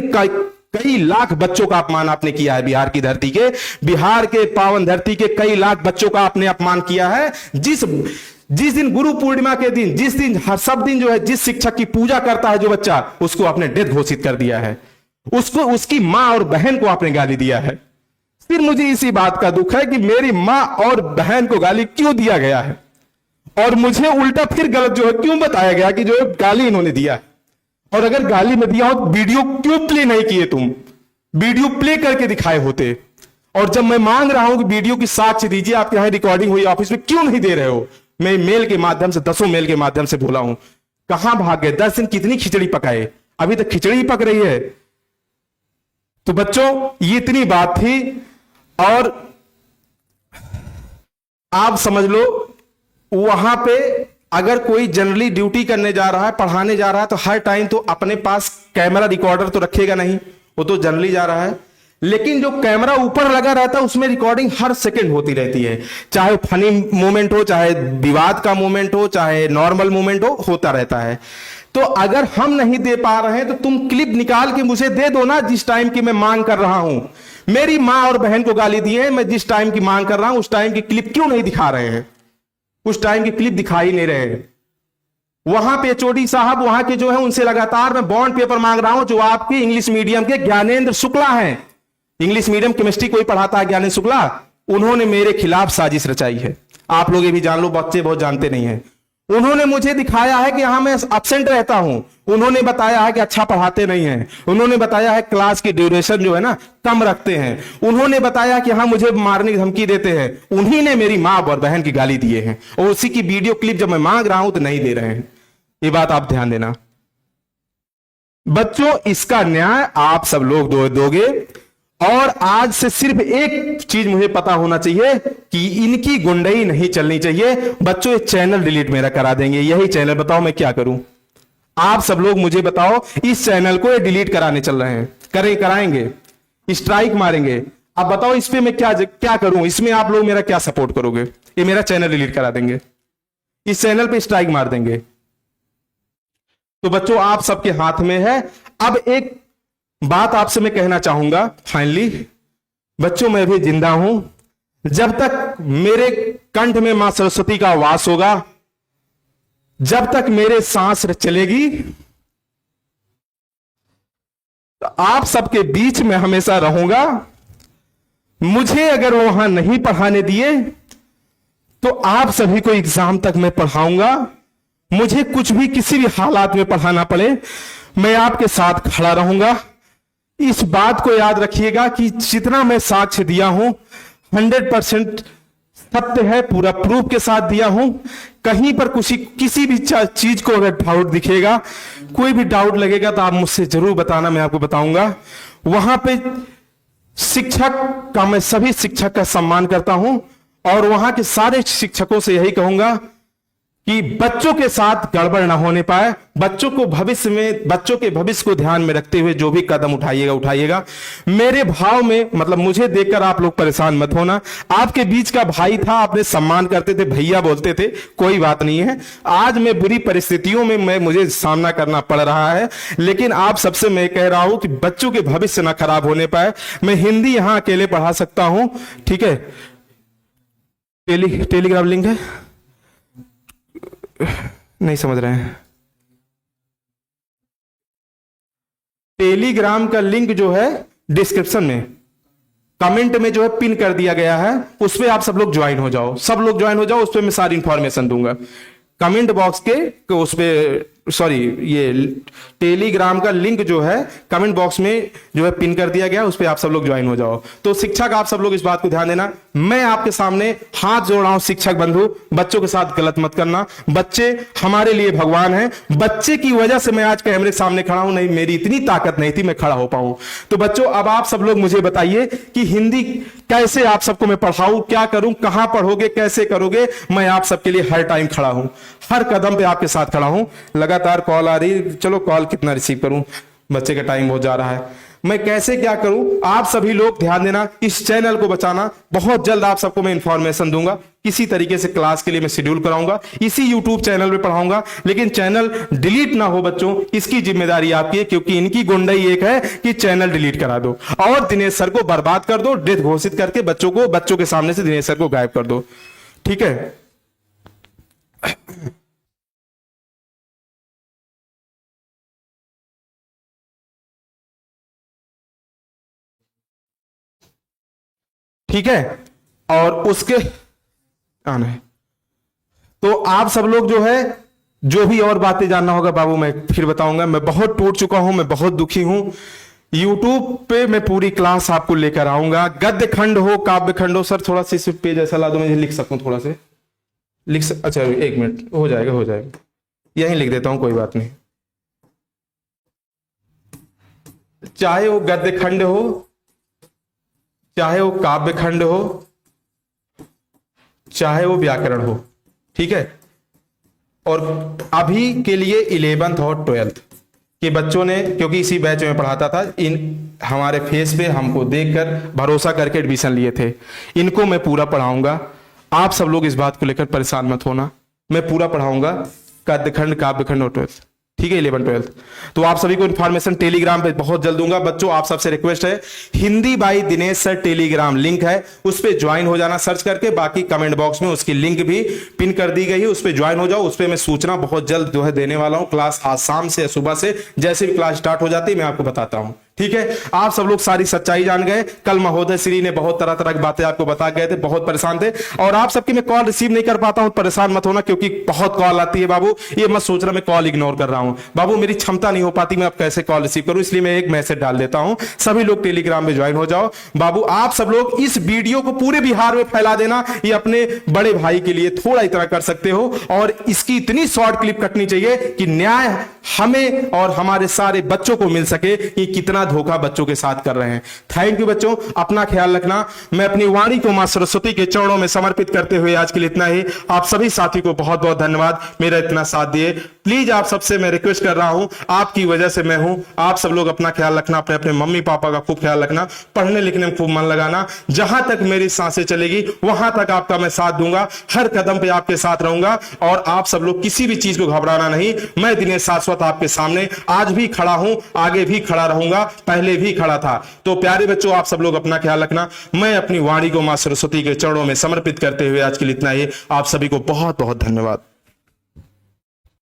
कई लाख बच्चों का अपमान आपने किया है। बिहार की धरती के, बिहार के पावन धरती के कई लाख बच्चों का आपने अपमान किया है। जिस दिन गुरु पूर्णिमा के दिन, जिस दिन हर सब दिन जो है जिस शिक्षक की पूजा करता है जो बच्चा, उसको आपने डेथ घोषित कर दिया है, उसको उसकी मां और बहन को आपने गाली दिया है। फिर मुझे इसी बात का दुख है कि मेरी मां और बहन को गाली क्यों दिया गया है, और मुझे उल्टा फिर गलत जो है क्यों बताया गया कि जो गाली इन्होंने दिया है। और अगर गाली में दिया हो तो वीडियो क्यों प्ले नहीं किए तुम? वीडियो प्ले करके दिखाए होते। और जब मैं मांग रहा हूं कि वीडियो की साक्ष्य दीजिए, आपके यहां रिकॉर्डिंग हुई ऑफिस में, क्यों नहीं दे रहे हो? मैं मेल के माध्यम से, 10 मेल के माध्यम से बोला हूं, कहां भाग गए? 10 दिन कितनी खिचड़ी पकाए, अभी तक खिचड़ी ही पक रही है। तो बच्चों, ये इतनी बात थी। और आप समझ लो, वहां पे अगर कोई जनरली ड्यूटी करने जा रहा है, पढ़ाने जा रहा है, तो हर टाइम तो अपने पास कैमरा रिकॉर्डर तो रखेगा नहीं, वो तो जनरली जा रहा है। लेकिन जो कैमरा ऊपर लगा रहता है उसमें रिकॉर्डिंग हर सेकंड होती रहती है, चाहे फनी मोमेंट हो, चाहे विवाद का मोमेंट हो, चाहे नॉर्मल मोमेंट हो, होता रहता है। तो अगर हम नहीं दे पा रहे हैं तो तुम क्लिप निकाल के मुझे दे दो ना, जिस टाइम की मैं मांग कर रहा हूं। मेरी मां और बहन को गाली दी है, मैं जिस टाइम की मांग कर रहा हूं उस टाइम की क्लिप क्यों नहीं दिखा रहे हैं? उस टाइम की क्लिप दिखा ही नहीं रहे हैं। वहां पे एचओडी साहब वहां के जो है, उनसे लगातार मैं बॉन्ड पेपर मांग रहा हूं, जो आपके इंग्लिश मीडियम के ज्ञानेंद्र शुक्ला हैं। इंग्लिश मीडियम केमिस्ट्री कोई पढ़ाता है, ज्ञानेंद्र शुक्ला, उन्होंने मेरे खिलाफ साजिश रचाई है। आप लोग ये भी जान लो, बच्चे बहुत जानते नहीं हैं। उन्होंने मुझे दिखाया है कि यहां मैं एब्सेंट रहता हूं, उन्होंने बताया है कि अच्छा पढ़ाते नहीं हैं, उन्होंने बताया है क्लास की ड्यूरेशन जो है ना कम रखते हैं, उन्होंने बताया कि हाँ मुझे मारने की धमकी देते हैं। उन्हीं ने मेरी मां और बहन की गाली दिए हैं, और उसी की वीडियो क्लिप जब मैं मांग रहा हूं तो नहीं दे रहे हैं। ये बात आप ध्यान देना बच्चों, इसका न्याय आप सब लोग दोगे। और आज से सिर्फ एक चीज मुझे पता होना चाहिए कि इनकी गुंडई नहीं चलनी चाहिए। बच्चों, ये चैनल डिलीट मेरा करा देंगे, यही चैनल, बताओ मैं क्या करूं? आप सब लोग मुझे बताओ, इस चैनल को ये डिलीट कराने चल रहे हैं, कराएंगे, स्ट्राइक मारेंगे। अब बताओ इस पे मैं क्या करूं? इसमें आप लोग मेरा क्या सपोर्ट करोगे? ये मेरा चैनल डिलीट करा देंगे, इस चैनल पे स्ट्राइक मार देंगे। तो बच्चों, आप सबके हाथ में है। अब एक बात आपसे मैं कहना चाहूंगा फाइनली, बच्चों मैं भी जिंदा हूं, जब तक मेरे कंठ में मां सरस्वती का वास होगा, जब तक मेरे सांस चलेगी, तो आप सबके बीच में हमेशा रहूंगा। मुझे अगर वहां नहीं पढ़ाने दिए तो आप सभी को एग्जाम तक मैं पढ़ाऊंगा। मुझे कुछ भी किसी भी हालात में पढ़ाना पड़े, मैं आपके साथ खड़ा रहूंगा। इस बात को याद रखिएगा कि जितना मैं साक्ष्य दिया हूं 100% सत्य है, पूरा प्रूफ के साथ दिया हूं। कहीं पर किसी भी चीज को अगर डाउट दिखेगा, कोई भी डाउट लगेगा तो आप मुझसे जरूर बताना, मैं आपको बताऊंगा। वहां पे शिक्षक का, मैं सभी शिक्षक का सम्मान करता हूं, और वहां के सारे शिक्षकों से यही कहूंगा कि बच्चों के साथ गड़बड़ ना होने पाए। बच्चों को भविष्य में, बच्चों के भविष्य को ध्यान में रखते हुए जो भी कदम उठाइएगा। मेरे भाव में, मतलब मुझे देखकर आप लोग परेशान मत होना। आपके बीच का भाई था, आपने सम्मान करते थे, भैया बोलते थे, कोई बात नहीं है। आज मैं बुरी परिस्थितियों में मुझे सामना करना पड़ रहा है, लेकिन आप सबसे मैं कह रहा हूं कि बच्चों के भविष्य ना खराब होने पाए। मैं हिंदी यहां अकेले पढ़ा सकता हूं, ठीक है? टेलीग्राम लिंक है, नहीं समझ रहे हैं? टेलीग्राम का लिंक जो है डिस्क्रिप्शन में, कमेंट में जो है पिन कर दिया गया है, उस पर आप सब लोग ज्वाइन हो जाओ, सब लोग ज्वाइन हो जाओ। उस पर मैं सारी इंफॉर्मेशन दूंगा। कमेंट बॉक्स के उस पे, सॉरी, ये टेलीग्राम का लिंक जो है कमेंट बॉक्स में जो है पिन कर दिया गया, उस पर आप सब लोग ज्वाइन हो जाओ। तो शिक्षक आप सब लोग इस बात को ध्यान देना, मैं आपके सामने हाथ जोड़ रहा हूं शिक्षक बंधु, बच्चों के साथ गलत मत करना। बच्चे हमारे लिए भगवान हैं, बच्चे की वजह से मैं आज कैमरे सामने खड़ा हूं, नहीं मेरी इतनी ताकत नहीं थी मैं खड़ा हो पाऊं। तो बच्चों, अब आप सब लोग मुझे बताइए कि हिंदी कैसे आप सबको मैं पढ़ाऊं, क्या करूं, कहां पढ़ोगे, कैसे करोगे? मैं आप सबके लिए हर टाइम खड़ा हूं, हर कदम पे आपके साथ खड़ा हूं। लगातार कॉल आ रही, चलो कॉल कितना रिसीव करूं, बच्चे का टाइम हो जा रहा है, मैं कैसे क्या करूं? आप सभी लोग ध्यान देना, इस चैनल को बचाना। बहुत जल्द आप सबको मैं इंफॉर्मेशन दूंगा, किसी तरीके से क्लास के लिए मैं शेड्यूल कराऊंगा, इसी यूट्यूब चैनल पे पढ़ाऊंगा। लेकिन चैनल डिलीट ना हो बच्चों, इसकी जिम्मेदारी आपकी है, क्योंकि इनकी गुंडाई एक है कि चैनल डिलीट करा दो और दिनेश सर को बर्बाद कर दो, डेथ घोषित करके बच्चों के सामने से दिनेश सर को गायब कर दो, ठीक है? ठीक है, और उसके आना है तो आप सब लोग जो है, जो भी और बातें जानना होगा बाबू मैं फिर बताऊंगा। मैं बहुत टूट चुका हूं, मैं बहुत दुखी हूं YouTube पे मैं पूरी क्लास आपको लेकर आऊंगा। गद्य खंड हो, काव्य खंड हो। सर थोड़ा सा इस पेज ऐसा ला दो, मैं लिख सकूं थोड़ा से अच्छा 1 मिनट, हो जाएगा यहीं लिख देता हूं, कोई बात नहीं। चाहे वो गद्य खंड हो, चाहे वो काव्य खंड हो, चाहे वो व्याकरण हो, ठीक है। और अभी के लिए 11th और 12th के बच्चों ने, क्योंकि इसी बैच में पढ़ाता था, इन हमारे फेस पे हमको देखकर भरोसा करके एडमिशन लिए थे, इनको मैं पूरा पढ़ाऊंगा। आप सब लोग इस बात को लेकर परेशान मत होना, मैं पूरा पढ़ाऊंगा गद्य खंड, काव्य खंड और 12th, ठीक है, 11 12th। तो आप सभी को इन्फॉर्मेशन टेलीग्राम पे बहुत जल्द दूंगा। बच्चों आप सबसे रिक्वेस्ट है, Hindi by Dinesh sir Telegram link है, उस पर ज्वाइन हो जाना सर्च करके। बाकी कमेंट बॉक्स में उसकी लिंक भी पिन कर दी गई है, उस पर ज्वाइन हो जाओ। उस पर मैं सूचना बहुत जल्द जो है देने वाला हूं। क्लास आज शाम से, सुबह से, जैसे भी क्लास स्टार्ट हो जाती है मैं आपको बताता हूं, ठीक है। आप सब लोग सारी सच्चाई जान गए। कल महोदय श्री ने बहुत तरह तरह की बातें आपको बता गए थे, बहुत परेशान थे। और आप सबकी मैं कॉल रिसीव नहीं कर पाता हूं, परेशान मत होना, क्योंकि बहुत कॉल आती है बाबू। ये मत सोच रहा मैं कॉल इग्नोर कर रहा हूं बाबू, मेरी क्षमता नहीं हो पाती, मैं अब कैसे कॉल रिसीव करूं, इसलिए मैं एक मैसेज डाल देता हूं। सभी लोग टेलीग्राम में ज्वाइन हो जाओ बाबू। आप सब लोग इस वीडियो को पूरे बिहार में फैला देना, ये अपने बड़े भाई के लिए थोड़ा इतना कर सकते हो। और इसकी इतनी शॉर्ट क्लिप कटनी चाहिए कि न्याय हमें और हमारे सारे बच्चों को मिल सके कि कितना धोखा बच्चों के साथ कर रहे हैं। थैंक यू बच्चों, अपना ख्याल रखना। मैं अपनी वाणी को मां सरस्वती के चरणों में समर्पित करते हुए आज के लिए इतना ही। आप सभी साथी को बहुत बहुत धन्यवाद, मेरा इतना साथ दिए। प्लीज आप सबसे मैं रिक्वेस्ट कर रहा हूं, आपकी वजह से मैं हूं। आप सब लोग अपना ख्याल रखना, अपने अपने मम्मी पापा का खूब ख्याल रखना, पढ़ने लिखने में खूब मन लगाना। जहां तक मेरी सांसें चलेगी वहां तक आपका मैं साथ दूंगा, हर कदम पे आपके साथ रहूंगा। और आप सब लोग किसी भी चीज को घबराना नहीं। मैं दिनेश शाश्वत आपके सामने आज भी खड़ा हूं, आगे भी खड़ा रहूंगा, पहले भी खड़ा था। तो प्यारे बच्चों आप सब लोग अपना ख्याल रखना। मैं अपनी वाणी को मां सरस्वती के चरणों में समर्पित करते हुए आज के लिए इतना ही। आप सभी को बहुत बहुत धन्यवाद।